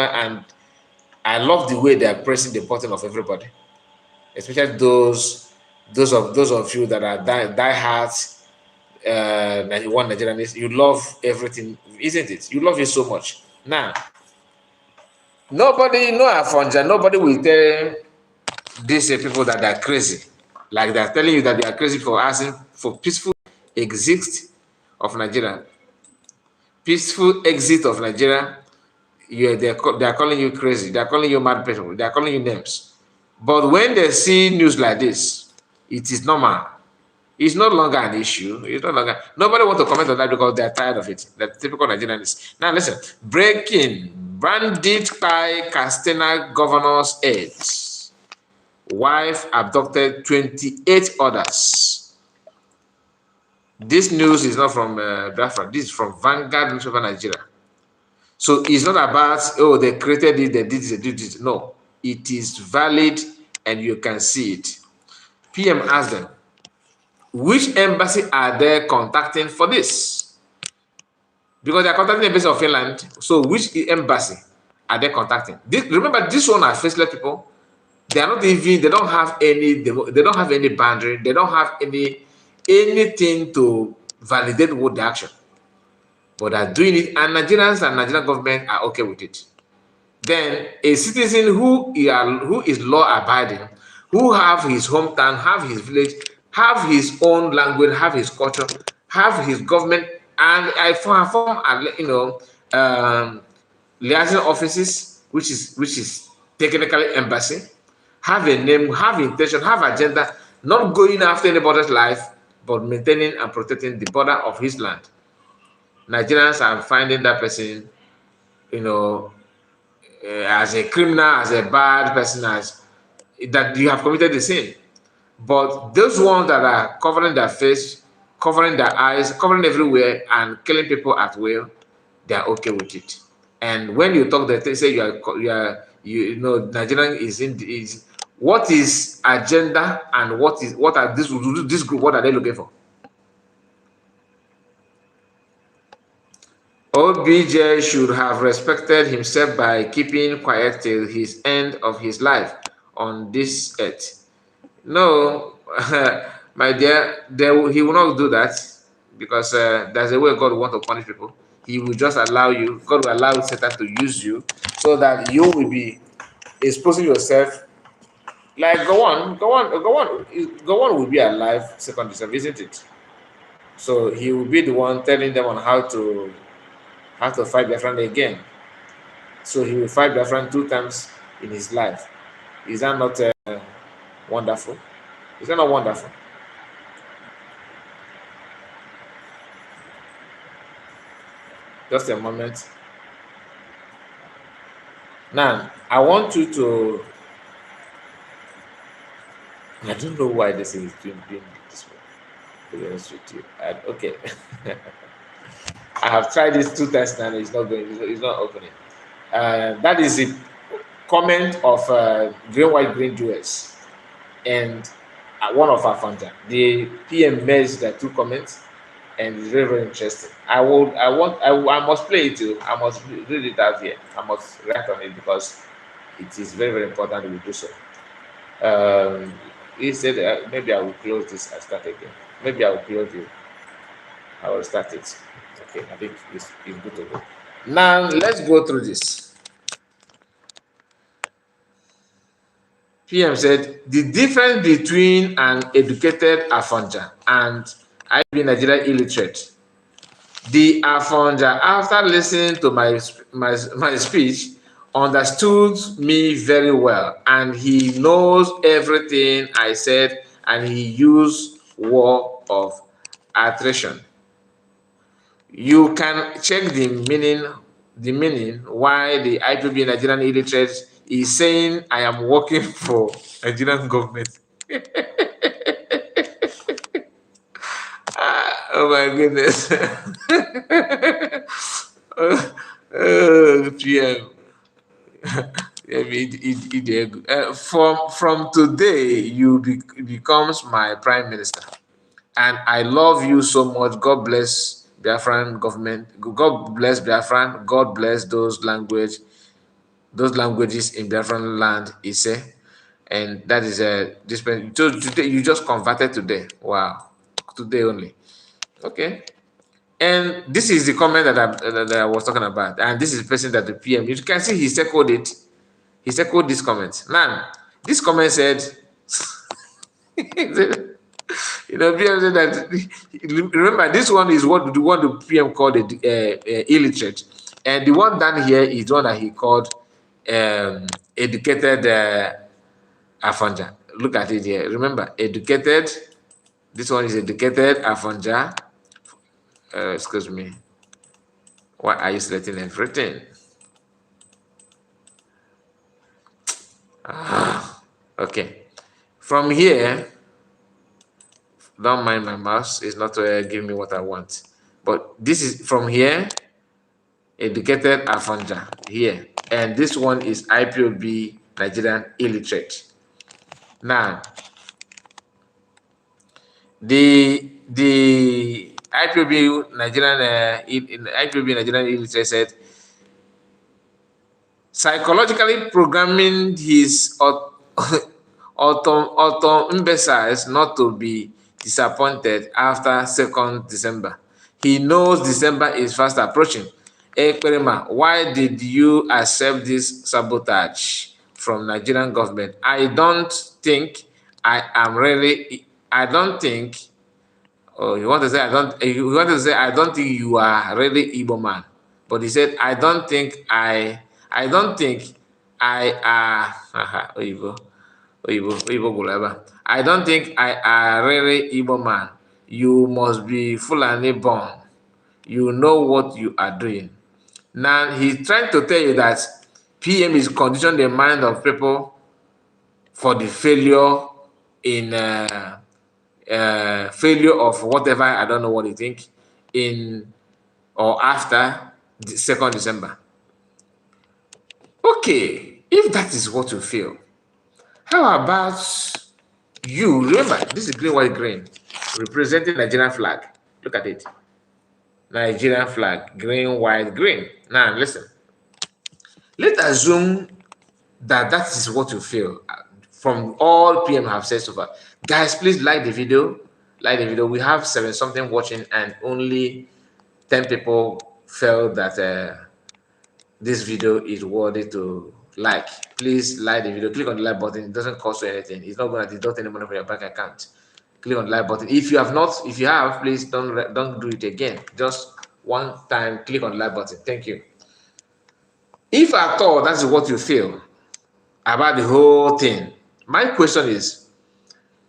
and I love the way they are pressing the button of everybody, especially those of you that are die hard 91 Nigerians. You love everything, isn't it? You love it so much. Now, no Afonja, nobody will tell these people that they're crazy. Like they're telling you that they are crazy for asking for peaceful exit of Nigeria. Peaceful exit of Nigeria. They're calling you crazy. They're calling you mad people. They're calling you names. But when they see news like this, it is normal. It's no longer an issue. It's no longer. Nobody want to comment on that because they're tired of it. The typical Nigerians. Now listen. Breaking. Bandit by Castena governor's aides. Wife abducted 28 others. This news is not from Biafra. This is from Vanguard newspaper Nigeria. So it's not about, oh, they created it, they did this, they did this. No, it is valid and you can see it. PM asked them, which embassy are they contacting for this? Because they are contacting the embassy of Finland. So which embassy are they contacting? Remember, this one are faceless people. They are not even, they don't have any boundary, they don't have anything to validate what the action. But are doing it, and Nigerians and Nigerian government are okay with it. Then a citizen who is law-abiding, who have his hometown, have his village, have his own language, have his culture, have his government, and I form liaison offices, which is technically embassy, have a name, have intention, have agenda, not going after anybody's life, but maintaining and protecting the border of his land. Nigerians are finding that person, as a criminal, as a bad person, as that you have committed the sin. But those ones that are covering their face, covering their eyes, covering everywhere, and killing people at will, they are okay with it. And when you talk, they say Nigerian is what is agenda and what are this group, what are they looking for? OBJ should have respected himself by keeping quiet till his end of his life on this earth. No, my dear, he will not do that because there's a way God wants to punish people. He will just allow you, God will allow Satan to use you so that you will be exposing yourself. Like, go on will be alive second December, isn't it? So he will be the one telling them on how to fight Biafra again. So he will fight Biafra 2 times in his life. Is that not wonderful? Is that not wonderful? Just a moment. Now, I want you to. I don't know why this is doing this way. To be honest with you. Okay. I have tried this 2 times now. It's not going. It's not opening. That is the comment of green, white, green jewels, and one of Afonja. The PM merged the 2 comments, and it's very, very interesting. I must play it too. I must read it out here. I must write on it because it is very, very important we do so. He said maybe I will close this and start again. Maybe I will close it. I will start it. Okay, I think it's good to go. Now let's go through this. PM said the difference between an educated Afonja and i.ng Nigeria illiterate. The Afonja, after listening to my speech, understood me very well, and he knows everything I said, and he used word of attrition. You can check the meaning why the i.ng Nigerian illiterate is saying I am working for Nigerian government. Oh my goodness. GM. from today, you becomes my prime minister, and I love you so much. God bless Biafran government. God bless Biafran. God bless those languages in Biafran land. Ise, and that is this. So today you just converted today. Wow, today only. Okay. And this is the comment that I was talking about. And this is the person that the PM, you can see he echoed it. He echoed this comment. Now, this comment said, PM said that, remember, this one is what the PM called illiterate. And the one down here is the one that he called educated Afonja. Look at it here. Remember, educated. This one is educated Afonja. Excuse me. Why are you selecting everything? Okay. From here, don't mind my mouse. It's not giving me what I want. But this is from here, educated Afonja here. And this one is IPOB Nigerian illiterate. Now, the IPOB Nigerian illiterate said, psychologically programming his imbeciles not to be disappointed after 2nd December. He knows December is fast approaching. Ekperima, why did you accept this sabotage from Nigerian government? I don't think Oh, you want to say I don't think you are really Igbo man. But he said, I don't think I I don't think I are really Igbo man. You must be Fulani born. You know what you are doing. Now he's trying to tell you that PM is conditioning the mind of people for the failure in failure of whatever, I don't know what you think, in or after the 2nd December. Okay, if that is what you feel, how about you? Remember, this is green, white, green, representing Nigerian flag. Look at it. Nigerian flag, green, white, green. Now, listen. Let's assume that that is what you feel from all PM have said so far. Guys, please like the video. Like the video. We have 7-something watching, and only 10 people felt that this video is worthy to like. Please like the video. Click on the like button. It doesn't cost you anything. It's not going to deduct any money from your bank account. Click on the like button. If you have not, if you have, please don't do it again. Just one time, click on the like button. Thank you. If at all that's what you feel about the whole thing, my question is: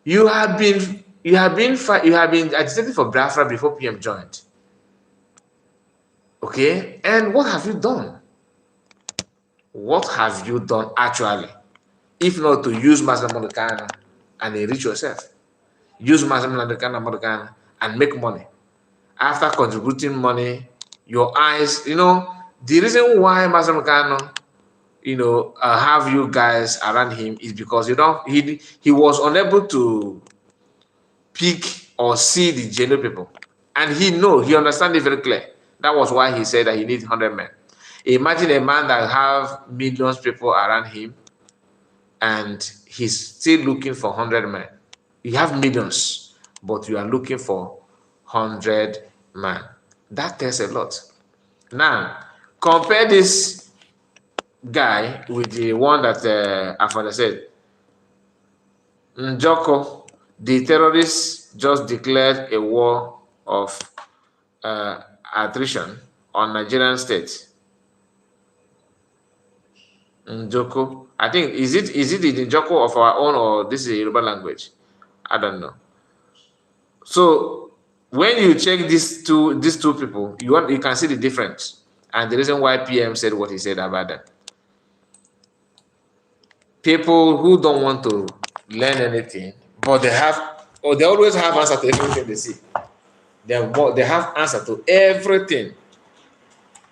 you have been agitating for Biafra before PM joined. Okay, and what have you done? What have you done actually? If not to use Mazda Modekana and enrich yourself, use Mazda Modekana and make money. After contributing money, your eyes, the reason why Mazda Modekana, have you guys around him is because he was unable to pick or see the genuine people, and he understands it very clear. That was why he said that he needs 100 men. Imagine a man that have millions of people around him, and he's still looking for 100 men. You have millions, but you are looking for 100 men. That tells a lot. Now, compare this guy with the one that Afonja said. Njoko, the terrorists just declared a war of attrition on Nigerian state. Njoko, I think is it the Njoko of our own, or this is a Yoruba language? I don't know. So when you check these two people, you can see the difference and the reason why PM said what he said about them. People who don't want to learn anything, but they always have answer to everything they see. They have answer to everything.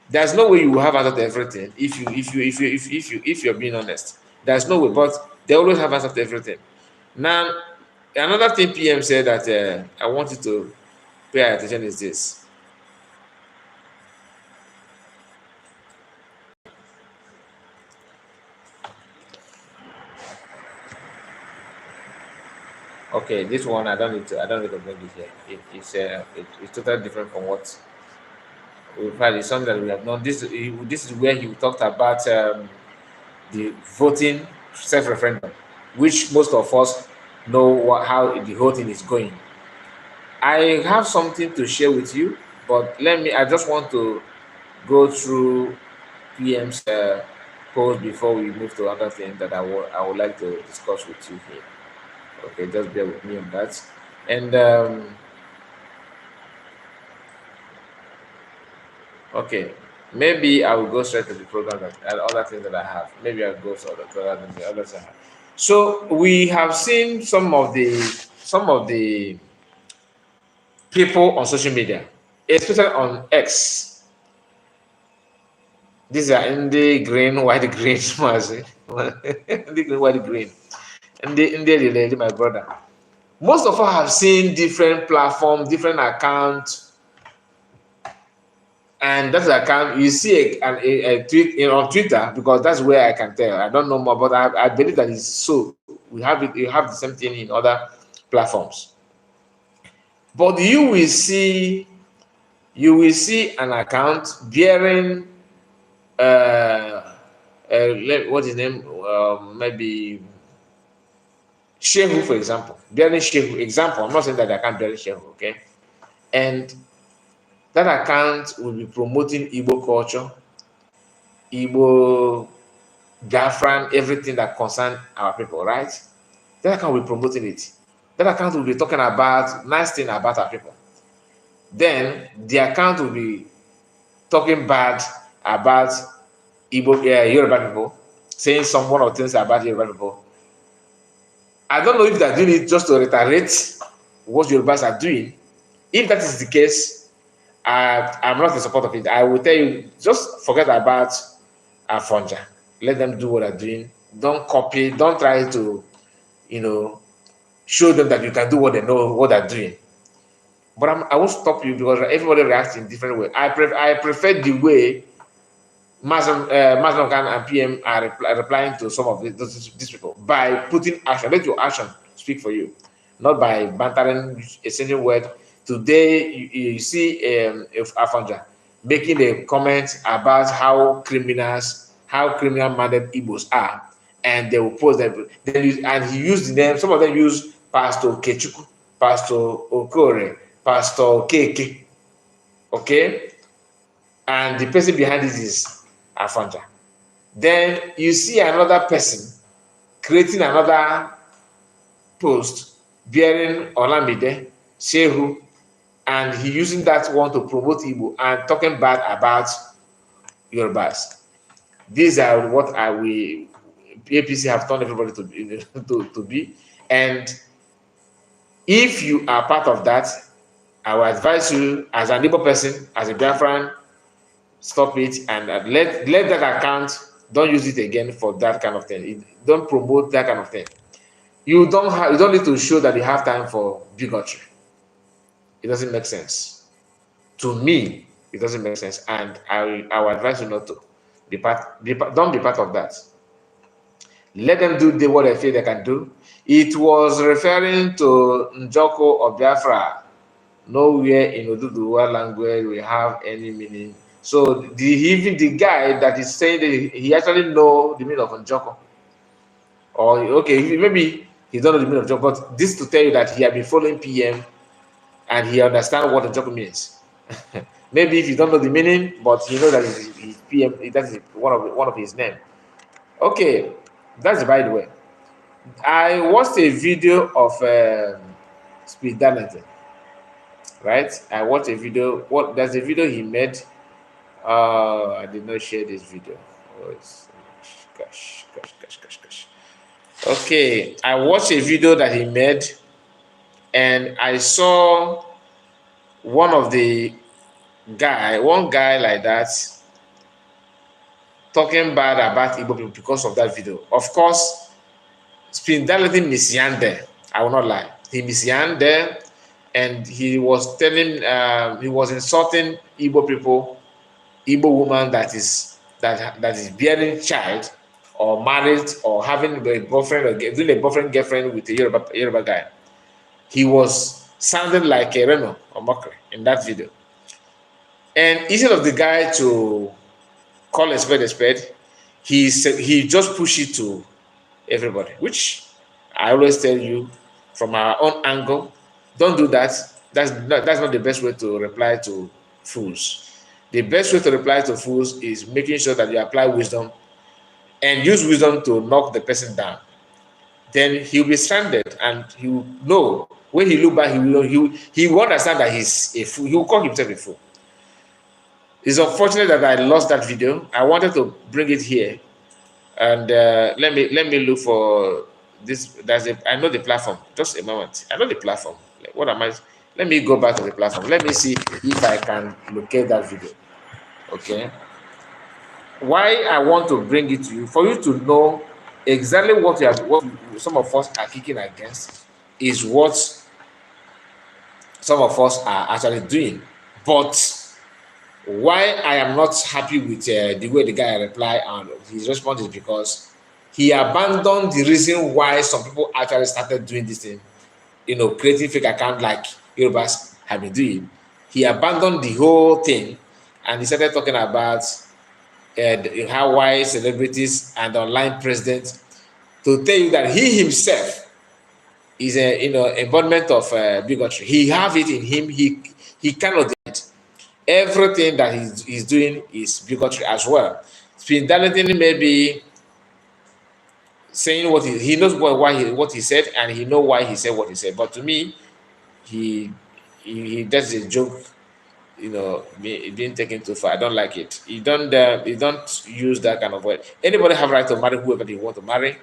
There's no way you will have answer to everything if you're being honest. There's no way, but they always have answer to everything. Now, another thing PM said that I want you to pay attention is this. Okay, this one I don't need to bring it here. It's totally different from what we've had. It's something that we have known. This is where he talked about the voting self-referendum, which most of us know how the whole thing is going. I have something to share with you, but I just want to go through PM's post before we move to other things that I would like to discuss with you here. Okay, just bear with me on that. And okay, maybe I will go straight to the program and other things that I have. Maybe I'll go to other than the others I have. So we have seen some of the people on social media, especially on X. These are in the green, white, green, in the green, white, green, in the my brother. Most of us have seen different platforms, different accounts, and that's the account you see a tweet on Twitter, because that's where I can tell. I don't know more, but I believe that is so. You have the same thing in other platforms. But you will see an account bearing what is his name? Maybe Shehu, for example. Bearing Shehu. Example, I'm not saying that I can't bear Shehu, okay? And that account will be promoting Igbo culture, Igbo, Biafran, everything that concerns our people, right? That account will be promoting it. That account will be talking about nice thing about our people. Then the account will be talking bad about Igbo, Yoruba people, saying some one or things about Yoruba people. I don't know if they're doing it just to reiterate what Yorubas are doing. If that is the case, I'm not in support of it. I will tell you, just forget about Afonja. Let them do what they're doing. Don't copy. Don't try to, show them that you can do what they know what they're doing. But I won't stop you, because everybody reacts in different way. I prefer the way Mazam and PM are replying to some of these people by putting action. Let your action speak for you, not by bantering a single word. Today, you see Afonja making a comment about how criminal-minded Igbos are, and they will post them. And he used the name. Some of them use Pastor Kechuku, Pastor Okore, Pastor Keke. Okay, and the person behind this is Afonja. Then you see another person creating another post bearing Olamide, Shehu, and he using that one to promote Igbo and talking bad about Yorubas. These are what APC have turned everybody to be, to be. And if you are part of that, I will advise you, as an Igbo person, as a Biafran, stop it and let that account, don't use it again for that kind of thing. Don't promote that kind of thing. You don't need to show that you have time for bigotry. It doesn't make sense. To me, it doesn't make sense, and I will advise you not to don't be part of that. Let them do what they feel they can do. It was referring to Njoko or Biafra. Nowhere in Oduduwa language we have any meaning. So even the guy that is saying that he actually know the meaning of Njoko. Or okay, maybe he don't know the meaning of Njoko, but this to tell you that he had been following PM and he understands what Njoko means. Maybe if you don't know the meaning, but you know that he's PM, that is one of his name. Okay, that's by the way. I watched a video of Speed Darlington, right? I watched a video. There's a video he made. I did not share this video. Oh, gosh. Okay, I watched a video that he made, and I saw one guy like that talking bad about Igbo people because of that video. Of course, Spindality misyan there. I will not lie. He misyan there, and he was telling, he was insulting Igbo people, Igbo woman that is bearing child or married or having a boyfriend or doing a boyfriend girlfriend with a Yoruba guy. He was sounding like a Reno or mockery in that video. And instead of the guy to call a spade, he just pushed it to everybody, which I always tell you from our own angle, don't do that. That's not the best way to reply to fools. The best way to reply to fools is making sure that you apply wisdom and use wisdom to knock the person down. Then he'll be stranded, and he will know when he look back, he will understand that he's a fool. He will call himself a fool. It's unfortunate that I lost that video. I wanted to bring it here, and let me look for this. I know the platform. Just a moment. I know the platform. What am I? Let me go back to the platform. Let me see if I can locate that video. Okay. Why I want to bring it to you, for you to know exactly what some of us are kicking against, is what some of us are actually doing. But why I am not happy with the way the guy replied and his response is because he abandoned the reason why some people actually started doing this thing, creating fake account like Yorubas have been doing. He abandoned the whole thing and he started talking about how why celebrities and online presidents, to tell you that he himself is a embodiment of bigotry. He have it in him. He cannot do it. Everything that he's doing is bigotry as well. Spindality may be saying what he knows what he said, and he know why he said what he said. But to me, he does a joke, being taken too far. I don't like it. You don't use that kind of word. Anybody have right to marry whoever they want to marry.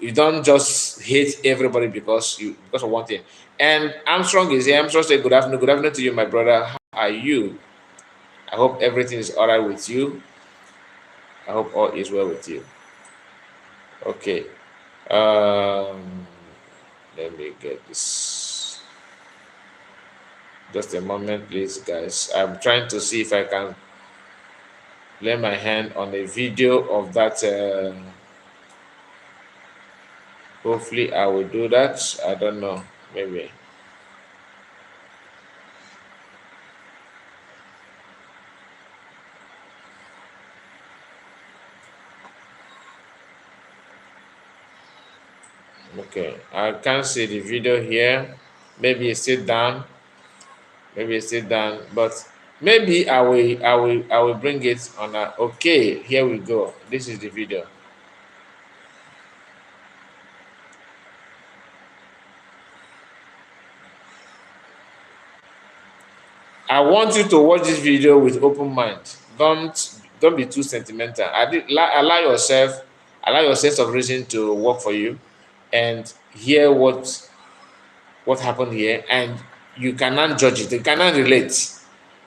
You don't just hate everybody because of one thing. And Armstrong is here. Armstrong say good afternoon. Good afternoon to you, my brother. How are you? I hope everything is all right with you. I hope all is well with you. Okay. Let me get this. Just a moment, please, guys. I'm trying to see if I can lay my hand on a video of that. Hopefully, I will do that. I don't know. Maybe. Okay, I can't see the video here. Maybe it's still down. But maybe I will bring it on. Okay, here we go. This is the video. I want you to watch this video with open mind. Don't be too sentimental. Allow yourself, allow your sense of reason to work for you, and hear what happened here, and you cannot judge it. You cannot relate.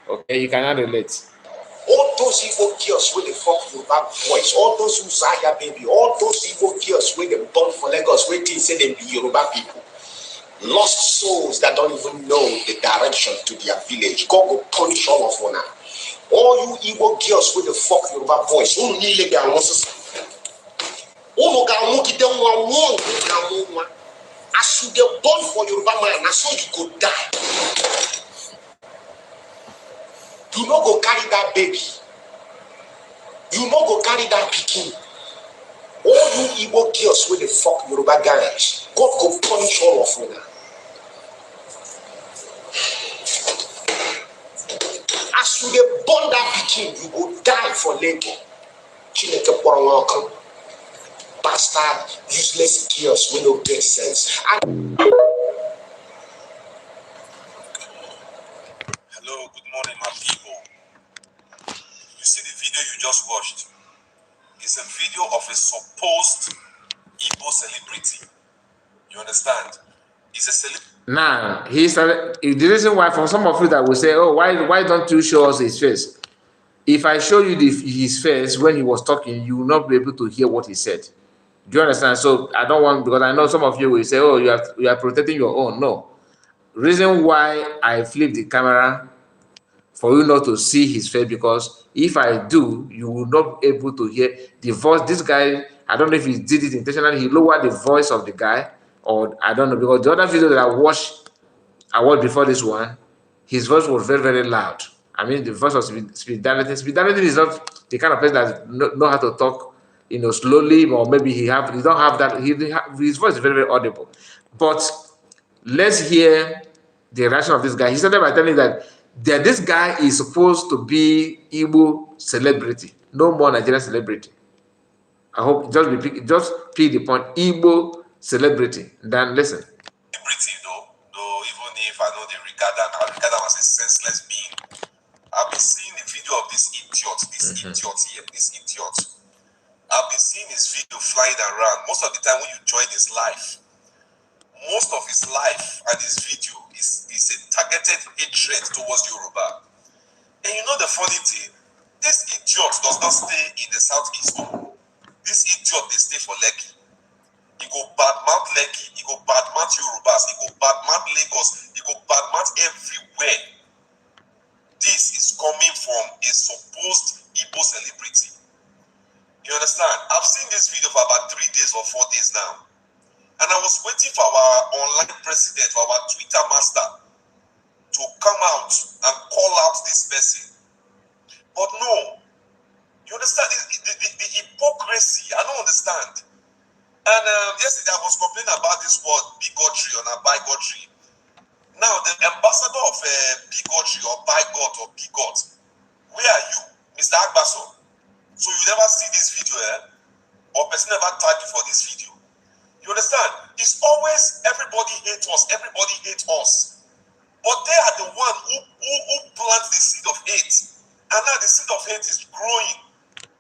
Okay, you cannot relate. All those evil girls with the fuck Yoruba boys, all those who Zaya baby, all those evil girls with the born for Lagos, waiting say they be Yoruba people. Lost souls that don't even know the direction to their village. God will punish all of them. All you evil girls with the fuck Yoruba boys, who need their losses. As you get born for Yoruba man, that's how you could die. You no go carry that baby. You no go carry that pikin. All you evil girls with the fuck Yoruba guys, God go punish all of you. As you get born that pikin, you go die for labor. Chineke welcome. Bastard, useless girls with no get sense. Hello, good morning, my people. You see the video you just watched? It's a video of a supposed Igbo celebrity. You understand? It's a celebrity. Now, the reason why, for some of you that will say, oh, why don't you show us his face? If I show you his face when he was talking, you will not be able to hear what he said. Do you understand? So I don't want, because I know some of you will say, oh, you are protecting your own. No. Reason why I flip the camera for you not to see his face, because if I do, you will not be able to hear the voice. This guy, I don't know if he did it intentionally, he lowered the voice of the guy, or I don't know, because the other video that I watched before this one, his voice was very, very loud. I mean, the voice of Speed Darlington. Speed Darlington is not the kind of person that know how to talk, slowly, or maybe he don't have that. His voice is very, very audible. But let's hear the reaction of this guy. He started by telling that this guy is supposed to be Igbo celebrity, no more Nigerian celebrity. I hope just pick the point, Igbo celebrity. Then listen. Celebrity though, even if I know they regard that as a senseless being. I've been seeing the video of this idiot here, this idiot. I've been seeing his video flying around. Most of the time when you join his life, most of his life and his video is a targeted hatred towards Yoruba. And you know the funny thing, this idiot does not stay in the southeast. This idiot, they stay for Lekki. He go badmouth Lekki, he go badmouth Yorubas, he go badmouth Lagos, he go badmouth everywhere. This is coming from a supposed Igbo celebrity. You understand? I've seen this video for about 3 days or 4 days now. And I was waiting for our online president, for our Twitter master, to come out and call out this person. But no. You understand? The hypocrisy, I don't understand. And yesterday I was complaining about this word bigotry or bigotry. Now the ambassador of bigotry or bigot or bigot, where are you, Mr. Agbaso? So you never see this video, or person never tagged you for this video. You understand? It's always everybody hates us, everybody hates us. But they are the one who plants the seed of hate. And now the seed of hate is growing.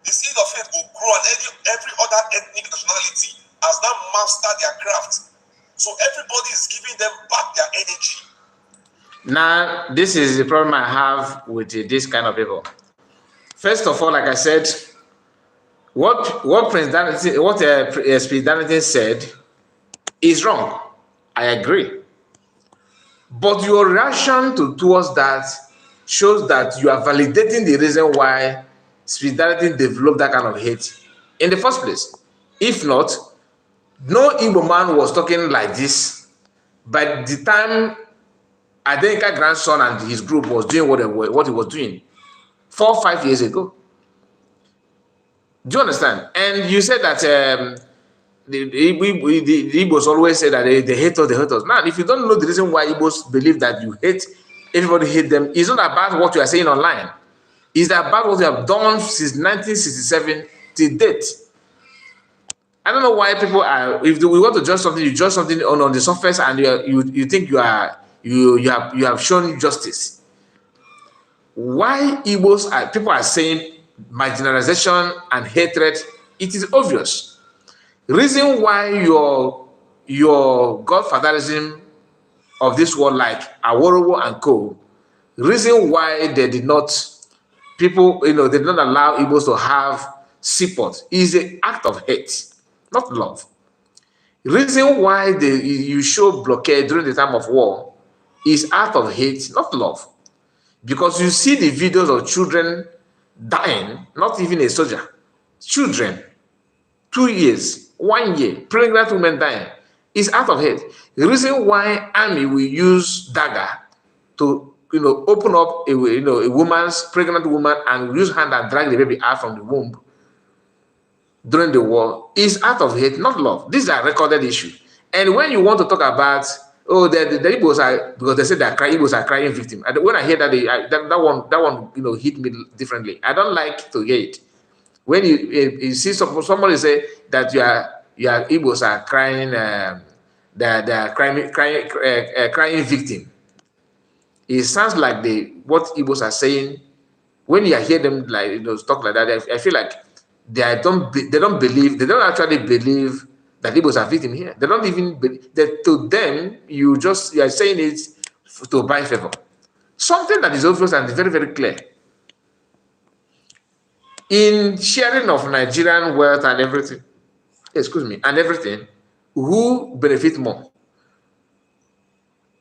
The seed of hate will grow, and every other ethnic nationality has now mastered their craft. So everybody is giving them back their energy. Now, this is the problem I have with this kind of people. First of all, like I said, what Speed Darlington said is wrong. I agree. But your reaction towards that shows that you are validating the reason why Speed Darlington developed that kind of hate in the first place. If not, no Igbo man was talking like this by the time Adenka grandson and his group was doing what he was doing 4 or 5 years ago. Do you understand? And you said that the Igbos always say that they hate us, they hate us. Now, if you don't know the reason why Igbos believe that you hate, everybody hate them, it's not about what you are saying online. It's about what you have done since 1967 to date. I don't know why people are, if we want to judge something, you judge something on the surface, and you think you have shown justice. Why Igbos people are saying marginalization and hatred, it is obvious. Reason why your godfatherism of this world, like Awolowo and co, reason why they did not, they did not allow Igbos to have support is an act of hate, not love. Reason why you show blockade during the time of war is act of hate, not love. Because you see the videos of children dying, not even a soldier, children, 2 years, 1 year, pregnant women dying, is out of hate. The reason why army will use dagger to open up a pregnant woman and use hand and drag the baby out from the womb during the war is out of hate, not love. These are recorded issues. And when you want to talk about the Igbos are, because they say that Igbos are crying victim. And when I hear that, that one hit me differently. I don't like to hear it. When you see somebody say that your Igbos are crying, they are crying victim. It sounds like what Igbos are saying. When you hear them talk like that, I feel like they don't actually believe that Igbos are victim here. They don't even believe that. To them, you are saying it to buy favor. Something that is obvious and very, very clear. In sharing of Nigerian wealth and everything, who benefit more?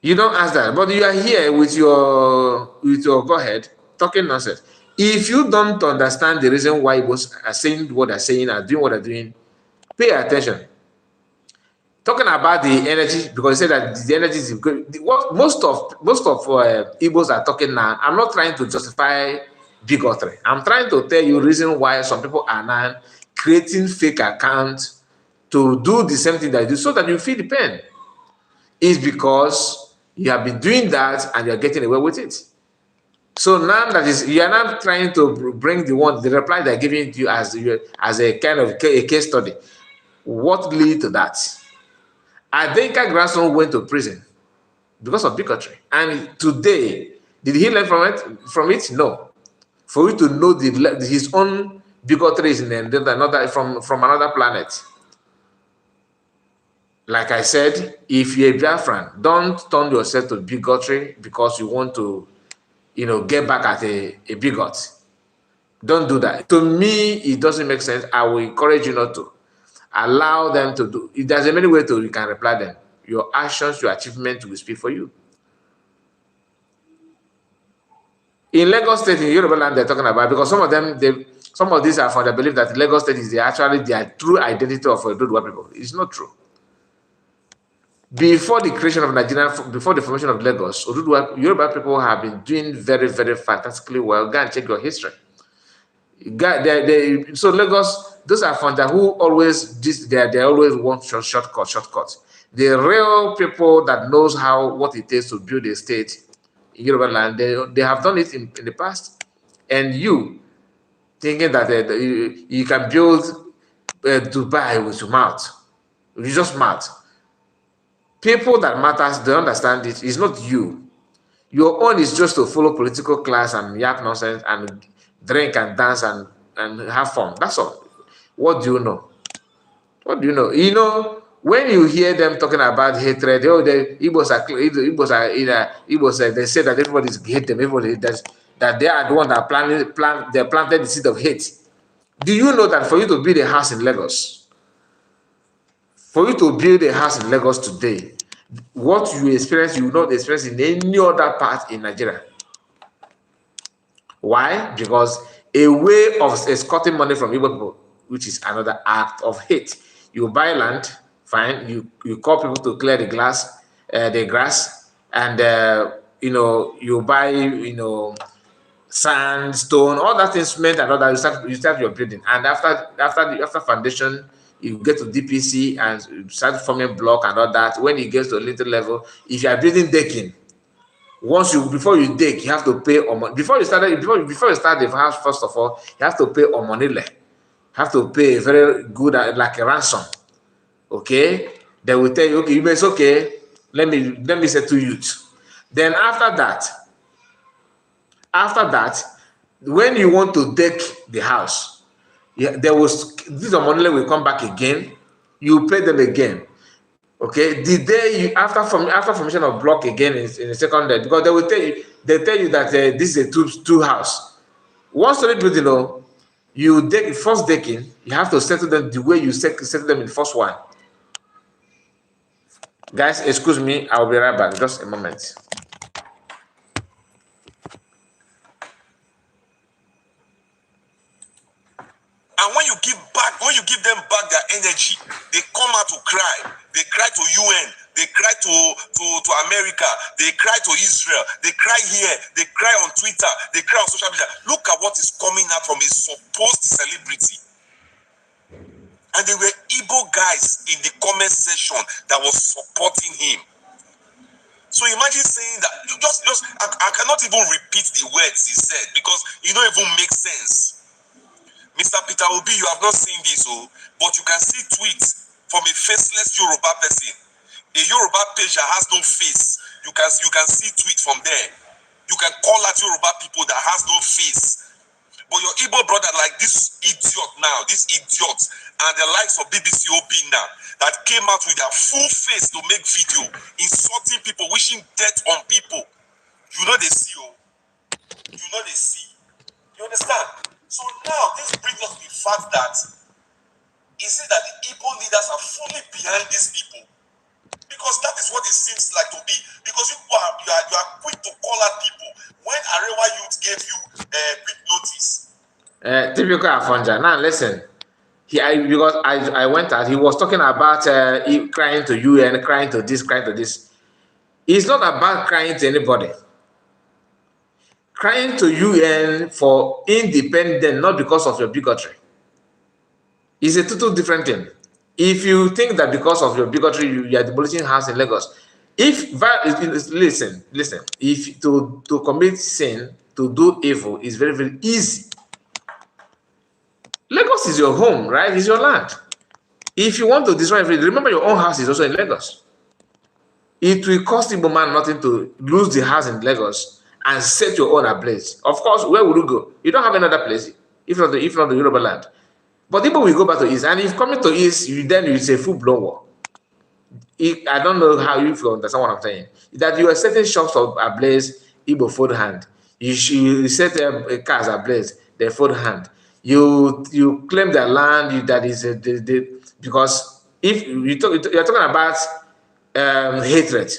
You don't ask that, but you are here with your go ahead talking nonsense. If you don't understand the reason why Igbos are saying what they're saying and doing what they're doing, pay attention. Talking about the energy, because you say that the energy is good. What most of Igbos are talking now. I'm not trying to justify bigotry. I'm trying to tell you reason why some people are now creating fake accounts to do the same thing that you do, so that you feel the pain. Is because you have been doing that and you're getting away with it. So now that is, you are now trying to bring the reply they're giving to you as a kind of a case study. What lead to that? Adenka grandson went to prison because of bigotry, and today, did he learn from it? No. For you to know his own bigotry is in another from another planet. Like I said, if you're a Biafran, don't turn yourself to bigotry because you want to, get back at a bigot. Don't do that. To me, it doesn't make sense. I will encourage you not to. Allow them to do. There's a many ways you can reply them. Your actions, your achievement will speak for you. In Lagos State, in Yoruba land, they're talking about, because some of these are for the belief that Lagos State is actually their true identity of Oduduwa people. It's not true. Before the creation of Nigeria, before the formation of Lagos, Yoruba people have been doing very, very fantastically well. Go and check your history. So Lagos, those are Afonja who always they always want shortcuts. The real people that knows what it takes to build a state in Yoruba land, they have done it in the past. And you thinking that you can build Dubai with your mouth, you just mouth. People that matters, they understand it. It's not you. Your own is just to follow political class and yap nonsense and drink and dance and have fun. That's all. What do you know? What do you know? When you hear them talking about hatred, the Igbos they say that everybody hate them, everybody that they are the one that planted the seed of hate. Do you know that for you to build a house in Lagos, today, what you experience, you will not experience in any other part in Nigeria. Why? Because a way of escorting money from Igbo people, which is another act of hate. You buy land, fine. You call people to clear the grass, and you buy sand, stone, all that instrument, and all that. You start your building, and after foundation, you get to DPC and you start forming block and all that. When it gets to a little level, if you are building decking, before you dig, you have to pay before you start the house. First of all, you have to pay omonile. You have to pay a very good, like a ransom. Okay, they will tell you, okay, it's okay. Let me settle you. Then after that, when you want to deck the house, this omonile will come back again. You pay them again. Okay, the day after formation of block again in the second day, because they tell you that this is a two house. One story building, you first decking, you have to settle them the way you settle them in the first one. Guys, excuse me, I'll be right back. Just a moment. And when you give them back their energy, they come out to cry. They cry to UN. They cry to America. They cry to Israel. They cry here. They cry on Twitter. They cry on social media. Look at what is coming out from a supposed celebrity. And there were Igbo guys in the comment section that was supporting him. So imagine saying that. I cannot even repeat the words he said because it don't even make sense. Mr. Peter Obi, you have not seen this, but you can see tweets from a faceless Yoruba person. A Yoruba page that has no face. You can see tweets from there. You can call out Yoruba people that has no face. But your Igbo brother, like this idiot now, and the likes of BBC OB now, that came out with their full face to make video, insulting people, wishing death on people. You know they see, You understand? So now this brings us to the fact that is it that the Igbo leaders are fully behind these people? Because that is what it seems like to be. Because you are quick to call out people when Arewa Youth gave you quick notice. Typical Afonja. Now listen. Because I went out, he was talking about crying to UN, crying to this, crying to this. It's not about crying to anybody. Crying to UN for independence, not because of your bigotry, is a total different thing. If you think that because of your bigotry you are demolishing house in Lagos, listen, if to commit sin, to do evil is very, very easy. Lagos is your home, right? It's your land. If you want to destroy everything, remember your own house is also in Lagos. It will cost Igbo man nothing to lose the house in Lagos and set your own ablaze. Of course, where would you go? You don't have another place, if not the Yoruba land. But Igbo will go back to East. And if coming to East, then you say full-blown war. I don't know how you understand what I'm saying. That you are setting shops ablaze, Igbo fold hand. You set cars ablaze, they fold hand. You claim their land, that is because if you're talking about hatred.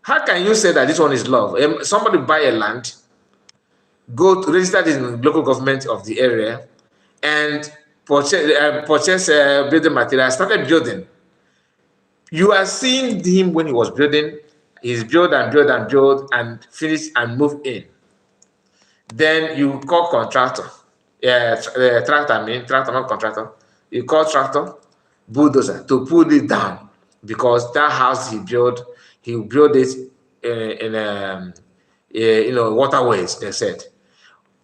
How can you say that this one is love? Somebody buy a land, go to register it in the local government of the area, and purchase building materials, started building. You are seeing him when he was building. He's build and build and build and finish and move in. Then you call contractor, tractor, not contractor. You call tractor, bulldozer to pull it down, because that house he built it in waterways, they said.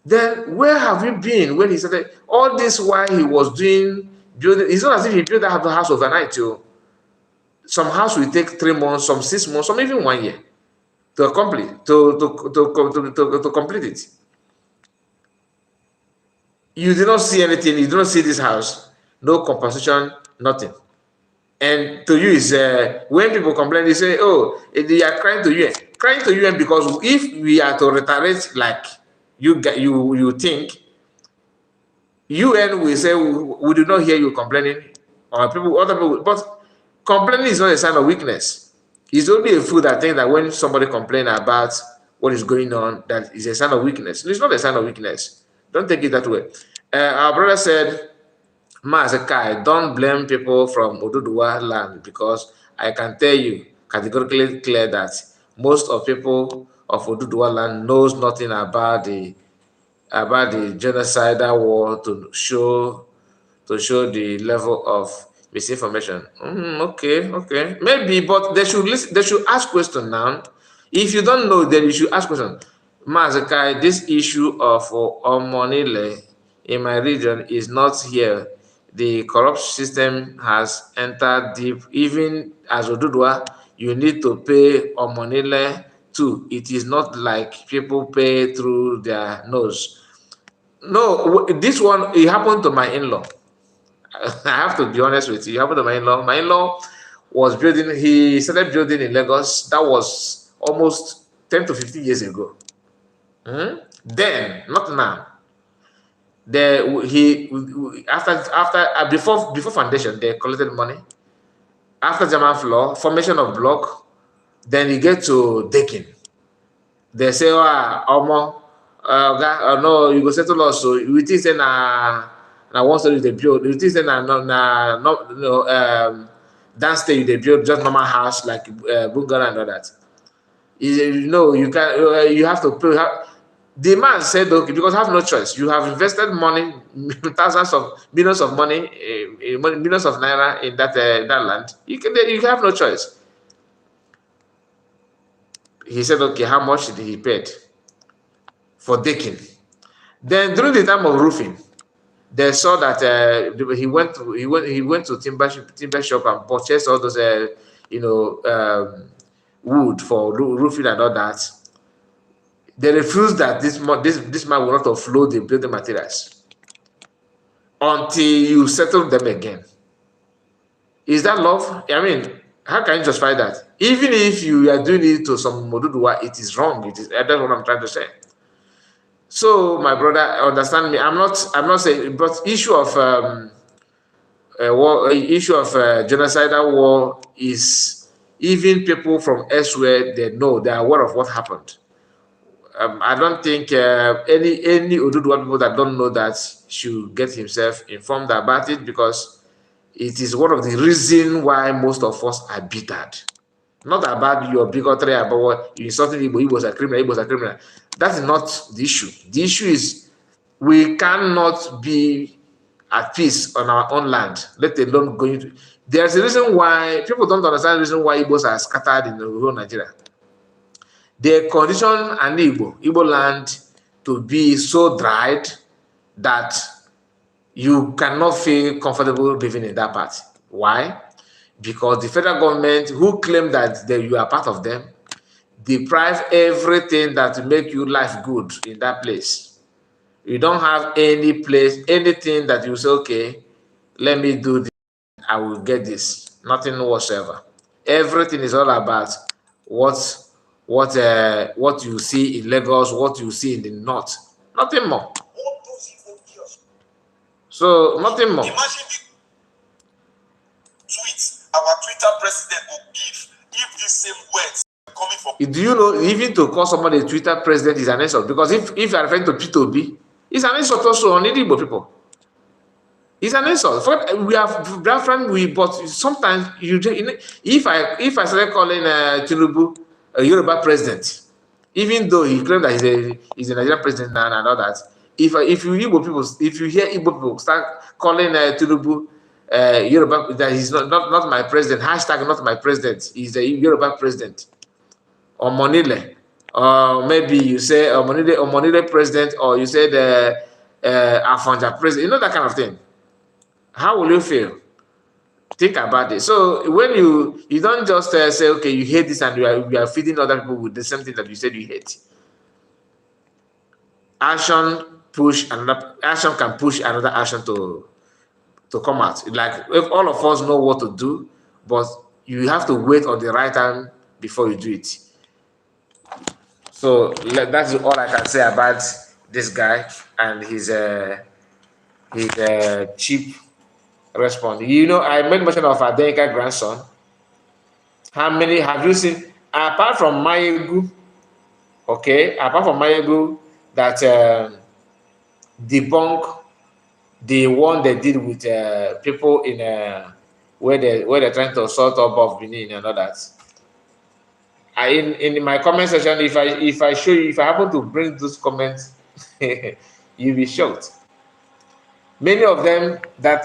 Then where have you been when he started all this while he was building? It's not as if he built that house overnight. Some house will take 3 months, some 6 months, some even 1 year to complete to complete it. You did not see anything. You did not see this house. No compensation, nothing. And to you is when people complain, they say, "Oh, they are crying to UN." Crying to UN because if we are to reiterate like you think, UN will say we do not hear you complaining, or other people. But complaining is not a sign of weakness. It's only a fool that thinks that when somebody complains about what is going on, that is a sign of weakness. It's not a sign of weakness. Don't take it that way. Our brother said, Mazekai, don't blame people from Oduduwa land, because I can tell you categorically clear that most of people of Oduduwa land knows nothing about the genocidal war to show the level of misinformation. Okay, maybe, but they should ask question now. If you don't know, then you should ask question. Mazekai, this issue of Omonile in my region is not here. The corrupt system has entered deep. Even as Oduduwa, you need to pay Omonile too. It is not like people pay through their nose. No, this one, it happened to my in-law. I have to be honest with you. It happened to my in-law. My in-law was building, he started building in Lagos. That was almost 10 to 15 years ago. Then, not now. Before foundation, they collected money. After German floor, formation of block, then you get to decking. They say, no, you go settle us. So we think say na one story they build. We think say downstairs they build just normal house like bungalow and all that. You have to pay. The man said, okay, because I have no choice. You have invested money, millions of money, millions of naira in that land. You have no choice. He said, okay, how much did he pay for decking? Then during the time of roofing, they saw that he went to timber shop and purchased all those wood for roofing and all that. They refused that this man will not offload the building materials until you settle them again. Is that love? I mean, how can you justify that? Even if you are doing it to some Moduduwa, it is wrong. That's what I'm trying to say. So, my brother, understand me. I'm not saying, but issue of genocidal war is, even people from elsewhere, they know, they are aware of what happened. I don't think any Oduduwa people that don't know that should get himself informed about it, because it is one of the reasons why most of us are bitter. Not about your bigotry, about what you insulting Igbo, Igbos are criminal, Igbos are criminal. That is not the issue. The issue is we cannot be at peace on our own land, let alone going to. There's a reason why people don't understand the reason why Igbos are scattered in the whole Nigeria. They condition an Igbo land to be so dried that you cannot feel comfortable living in that part. Why? Because the federal government, who claim that you are part of them, deprive everything that will make you life good in that place. You don't have any place, anything that you say, okay, let me do this, I will get this. Nothing whatsoever. Everything is all about what you see in Lagos, what you see in the north. Nothing more. So nothing more. Imagine the tweets our Twitter president will give if these same words coming from. Do you know, even to call somebody a Twitter president is an insult? Because if you are referring to P2B, it's an insult also on Igbo people. It's an insult. We have Biafra, but sometimes if I started calling Tinubu a Yoruba president, even though he claimed that he's a Nigerian president now and all that, if you hear Igbo people start calling Tinubu Yoruba, that he's not my president, hashtag not my president, he's a Yoruba president, or Monile, or maybe you say Monile president, or you say the Afonja president, you know, that kind of thing. How will you feel? Think about it. So when you don't just say, okay, you hate this, and you are feeding other people with the same thing that you said you hate. Action can push another action to come out. Like, if all of us know what to do, but you have to wait on the right time before you do it. So that's all I can say about this guy and his cheap response. You know, I made mention of Adenika's grandson. How many have you seen apart from Mayegu? Okay, apart from Mayegu, that debunk the one they did with people in where they're trying to sort of Benin and all that. In my comment section, if I show you, if I happen to bring those comments, you'll be shocked. Many of them that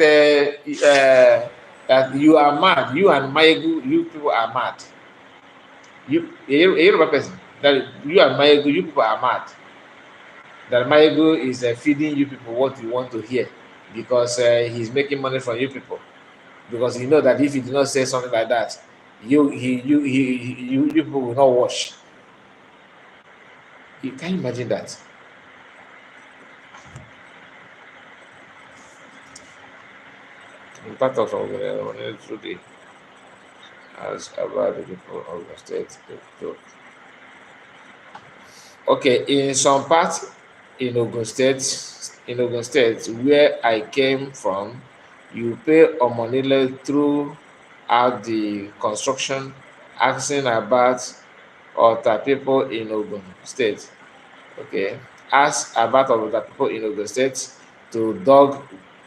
that you are mad, you and Mayegu, you people are mad. You a person that you and Mayegu, you people are mad. That Mayegu is feeding you people what you want to hear, because he's making money from you people. Because you know that if you do not say something like that, you people will not watch. You can imagine that. Part of today as about the people of the state. Okay, in some parts in Ogun State, where I came from, you pay Omonile throughout the construction, asking about other people in Ogun State. Okay, ask about other people in Ogun State to dog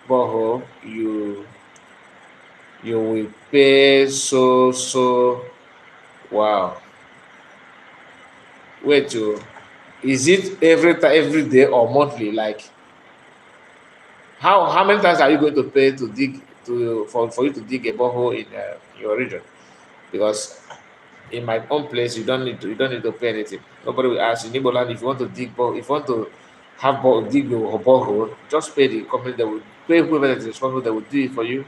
borehole, you will pay so. Wow. Wait, is it every day or monthly? Like, how many times are you going to pay to dig for you to dig a borehole in your region? Because in my own place, you don't need to pay anything. Nobody will ask. In Igbo land, if you want to dig if you want to dig your borehole, just pay the company that will pay whoever is responsible that will do it for you.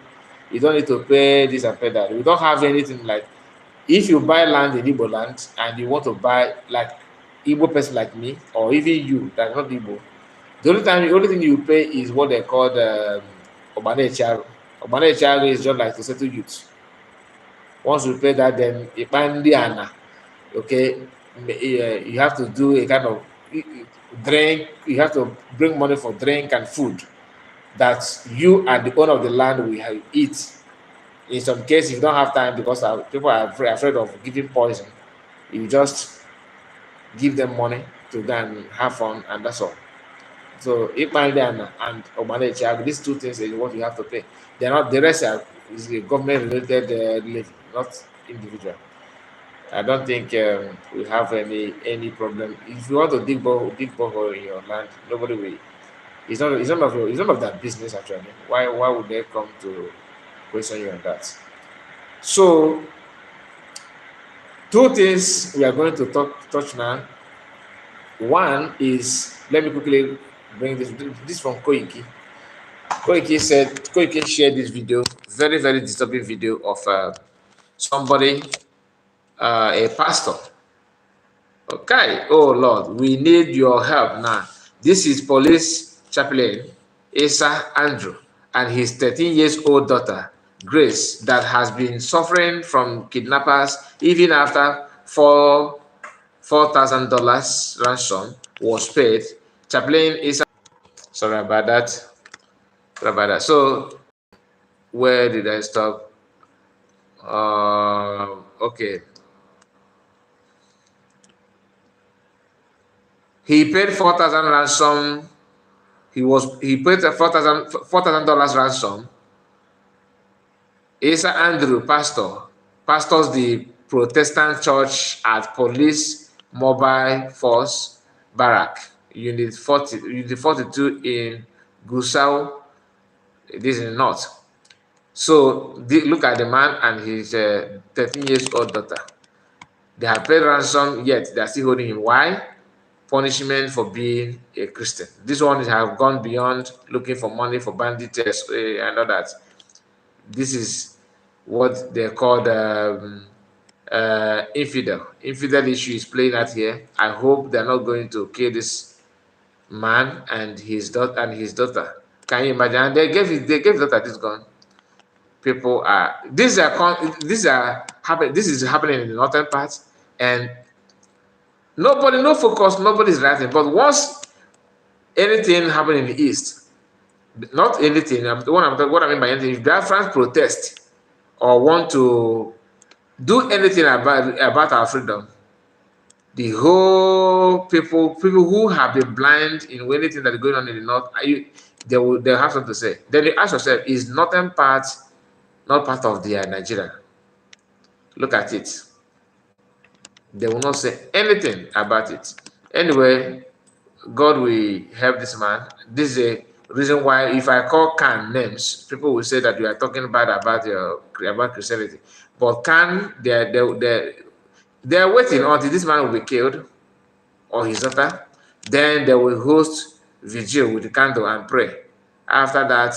You don't need to pay this and pay that. We don't have anything like, if you buy land in Igbo land and you want to buy, like Igbo person like me, or even you that not Igbo, the only thing you pay is what they call Obane Echaru. Obane Echaru is just like to settle youth. Once you pay that, then okay, you have to do a kind of drink, you have to bring money for drink and food that you and the owner of the land will eat. In some cases, you don't have time because people are afraid of giving poison. You just give them money to go and have fun, and that's all. So Ikmalian and Omanecha, these two things is what you have to pay. They're not, the rest is a government related levy, not individual. I don't think we have any problem. If you want to dig borehole in your land, nobody will. It's none of that business actually. Why would they come to question you on that? So two things we are going to touch now. One is, let me quickly bring this from Koiki. Koiki shared this video, very, very disturbing video of somebody, a pastor. Okay, oh Lord, we need your help now. This is police chaplain Asa Andrew and his 13 years old daughter, Grace, that has been suffering from kidnappers even after $4,000 ransom was paid. Chaplain Asa, sorry about that. So, where did I stop? Okay. He paid 4,000 ransom. He paid $4,000 ransom. Asa Andrew, pastors the Protestant church at Police Mobile Force Barrack, Unit 42 in Gusau. This is in the north. So look at the man and his 13 years old daughter. They have paid ransom, yet they are still holding him. Why? Punishment for being a Christian. This one have gone beyond looking for money for bandits and all that. This is what they call infidel. Infidel issue is playing out here. I hope they're not going to kill this man and his daughter. Can you imagine? And they gave his daughter this gun. People are this is happening in the northern part, and no focus, nobody's writing. But once anything happen in the east, not anything. What I mean by anything, if Biafrans protest or want to do anything about our freedom, the whole people who have been blind in anything that is going on in the north, they'll have something to say. Then you ask yourself, is northern part not part of the Nigeria? Look at it. They will not say anything about it. Anyway, God will help this man. This is a reason why if I call Khan names, people will say that you are talking bad about Christianity. But Khan, they're waiting until this man will be killed or his daughter. Then they will host vigil with the candle and pray. After that,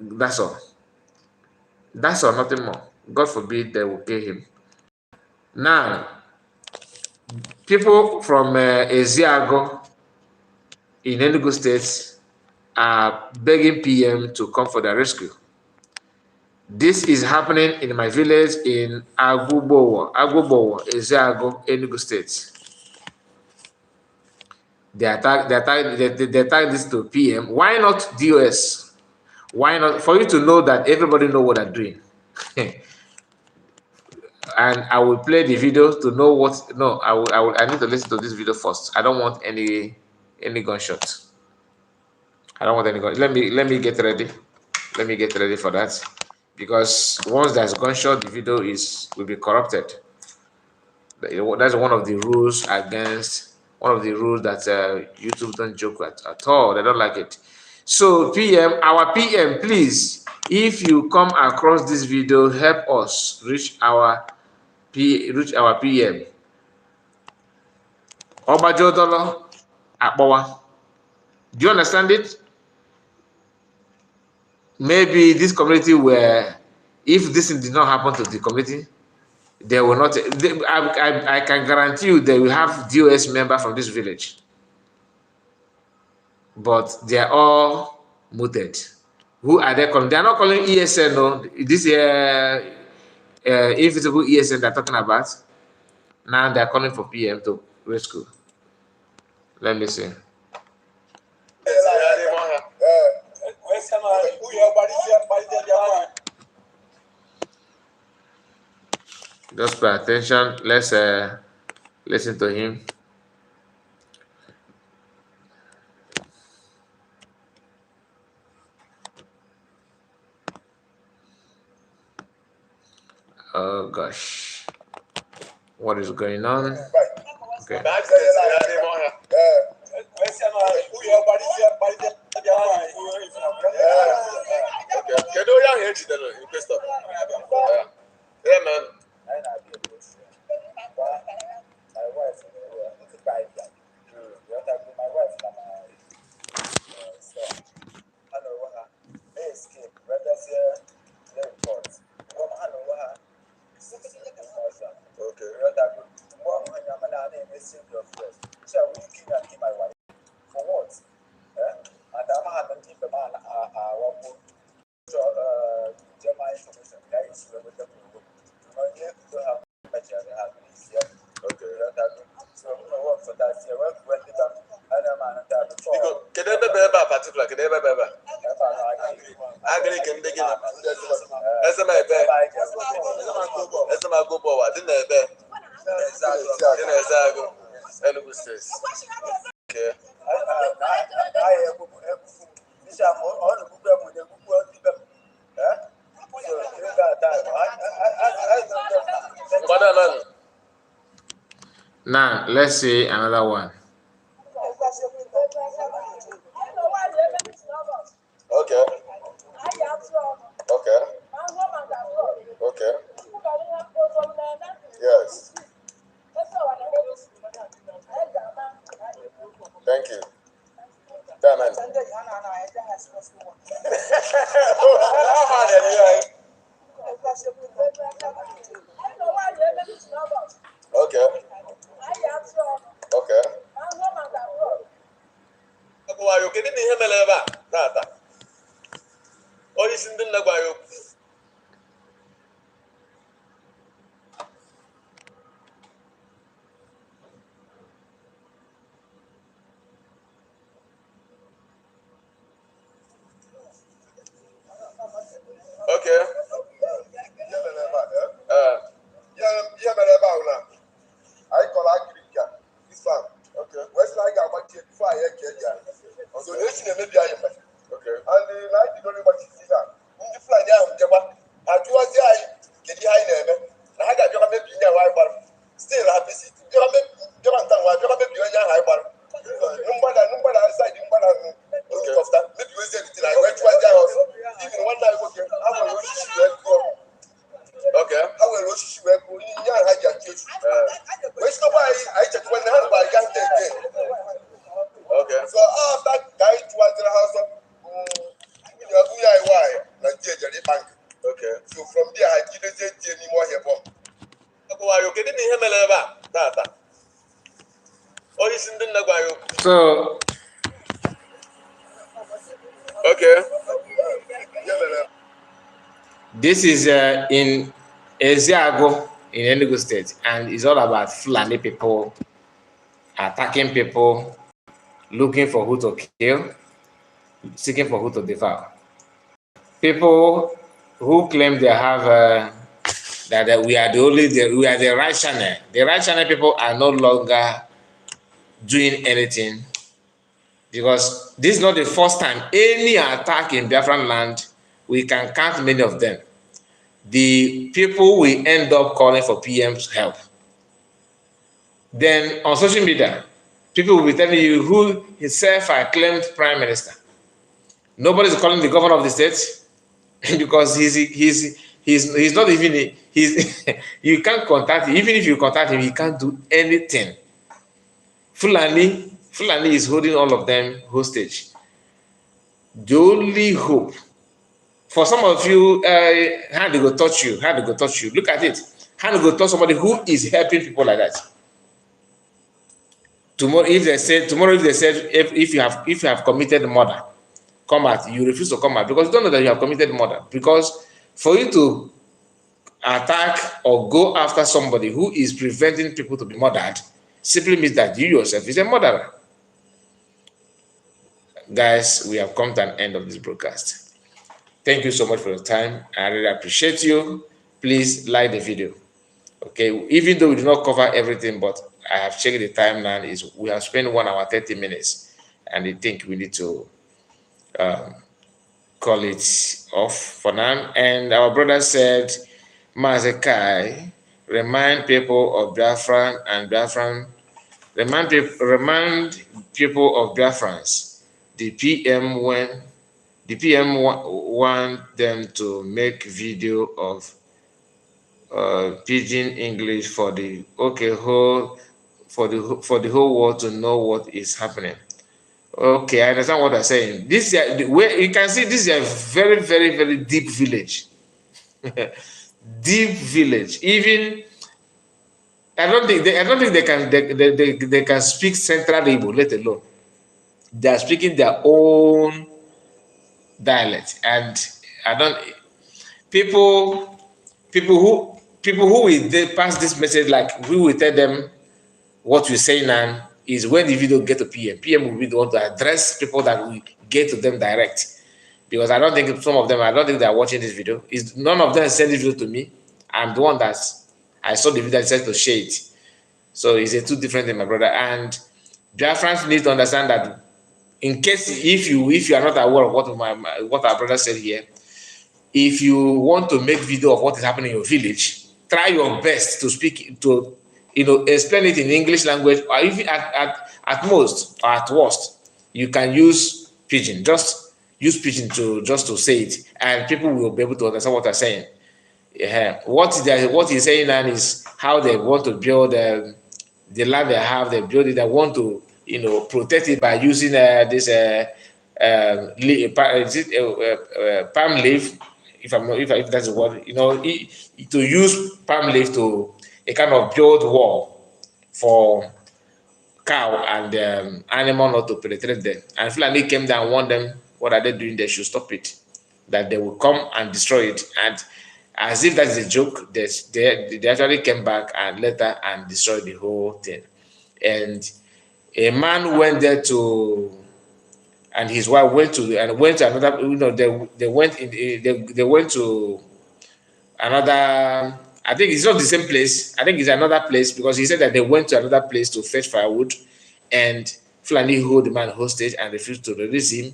that's all. That's all, nothing more. God forbid they will kill him. Now, people from Eziago in Enugu State are begging PM to come for their rescue. This is happening in my village in Agbowo, Eziago, Enugu State. They attack this to PM. Why not DOS? Why not? For you to know that everybody know what they're doing. And I will play the video to know what. No, I need to listen to this video first. I don't want any gunshot. I don't want any gun. Let me get ready. Let me get ready for that, because once there's gunshot, the video will be corrupted. That's one of the rules against that YouTube don't joke at all. They don't like it. So our PM, please, if you come across this video, help us reach our PM. Obajodolo Akbawa. Do you understand it? Maybe this community if this did not happen to the community, they will not. I can guarantee you they will have DOS members from this village, but they are all muted. Who are they calling? They are not calling ESN. No, this invisible ESN they're talking about. Now they're calling for PM to rescue. Let me see. Just pay attention. Let's listen to him. Oh gosh, what is going on? Okay. Now let's see another one. Okay. Okay. Okay. Yes. Thank you. Damn it. Okay. Okay. Why you getting him a lever? Tata. Oh, you send the Naguayo. Okay. I call Agrika. This one. Okay. Where's like I want to fire? So let's see maybe I am. Okay. And the night you don't know what you see that. The fly down, Jabba. I do what I get the high name. I got your baby in your wife. Still happy. You're a baby. You're a baby. You're a high bar. Number outside, maybe we say it like where to house. Even one night, I will watch you. Okay. I will watch you. I get you. Where's the why I just went out by young day. Okay. So after guy towards the house of Nigeria Bank. Okay. So from there I didn't say anymore here. Why you getting him a lever? Tata. Oh, he's in the Naguayo. So okay. This is in Eziago in Enugu State, and it's all about Fulani people attacking people, looking for who to kill, seeking for who to devour. People who claim they have that we are the right channel. The right channel people are no longer doing anything, because this is not the first time any attack in Biafran land. We can count many of them. The people will end up calling for PM's help. Then on social media, people will be telling you who is self-acclaimed prime minister. Nobody's calling the governor of the state because he's not even you can't contact him. Even if you contact him, he can't do anything. Fulani is holding all of them hostage. The only hope for some of you, how they go touch you, Look at it. How they go touch somebody who is helping people like that. Tomorrow, if they said if you have committed murder, come out. You refuse to come out because you don't know that you have committed murder. Because for you to attack or go after somebody who is preventing people to be murdered simply means that you yourself is a murderer. guys, we have come to an end of this broadcast. Thank you so much for your time. I really appreciate you. Please like the video. Okay, even though we do not cover everything, but I have checked the time now. Is we have spent 1 hour 30 minutes, and I think we need to call it off for now. And our brother said, Mazekai, remind people of Biafra and Biafran, remind people of Biafrans. The PM want them to make video of pidgin English for the whole world to know what is happening. Okay, I understand what I'm saying. This is where you can see this is a very, very, very deep village. Deep village. Even I don't think they can speak Central Igbo, let alone they are speaking their own dialect. And I don't people who will pass this message, like we will tell them what we say now is when the video get to PM. PM will be the one to address people that we get to them direct. Because I don't think some of them, I don't think they are watching this video. None of them send this video to me. I'm the one that I saw the video and said to share it. So it's a two different thing, my brother. And Biafrans need to understand that in case if you are not aware of what our brother said here, if you want to make video of what is happening in your village, try your best to speak to explain it in English language, or if at most or at worst, you can use pidgin. Just use pidgin to say it, and people will be able to understand what I'm saying. Yeah. What he's saying now is how they want to build the land they have. They build it. They want to protect it by using this palm leaf. If that's the word, to use palm leaf to a kind of build wall for cow and animal not to penetrate them. And Fulani came down and warned them, what are they doing? They should stop it. That they will come and destroy it. And as if that's a joke, they actually came back and later and destroyed the whole thing. And a man went there and his wife went to another. They went to another. I think it's not the same place. I think it's another place, because he said that they went to another place to fetch firewood, and Fulani hold the man hostage and refused to release him.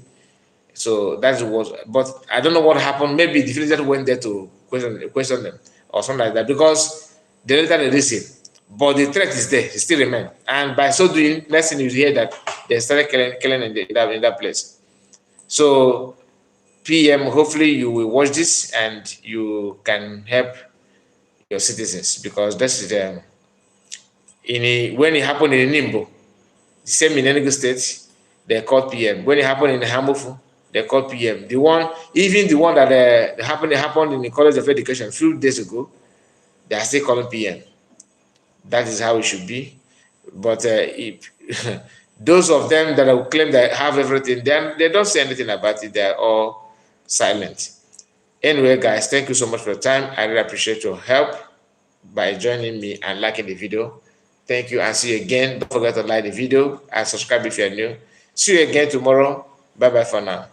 So that's what. But I don't know what happened. Maybe the villagers went there to question them or something like that, because they later released him. But the threat is there; it still remains. And by so doing, next thing you hear that they started killing in that place. So PM, hopefully you will watch this and you can help your citizens, because this is when it happened in Nimbo, the same in Enugu State, they called PM. When it happened in Hamufu, they called PM. The one that happened in the College of Education a few days ago, they are still calling PM. That is how it should be. But if those of them that will claim they have everything, they don't say anything about it. They are all silent. Anyway, guys, thank you so much for your time. I really appreciate your help by joining me and liking the video. Thank you, and see you again. Don't forget to like the video and subscribe if you're new. See you again tomorrow. Bye-bye for now.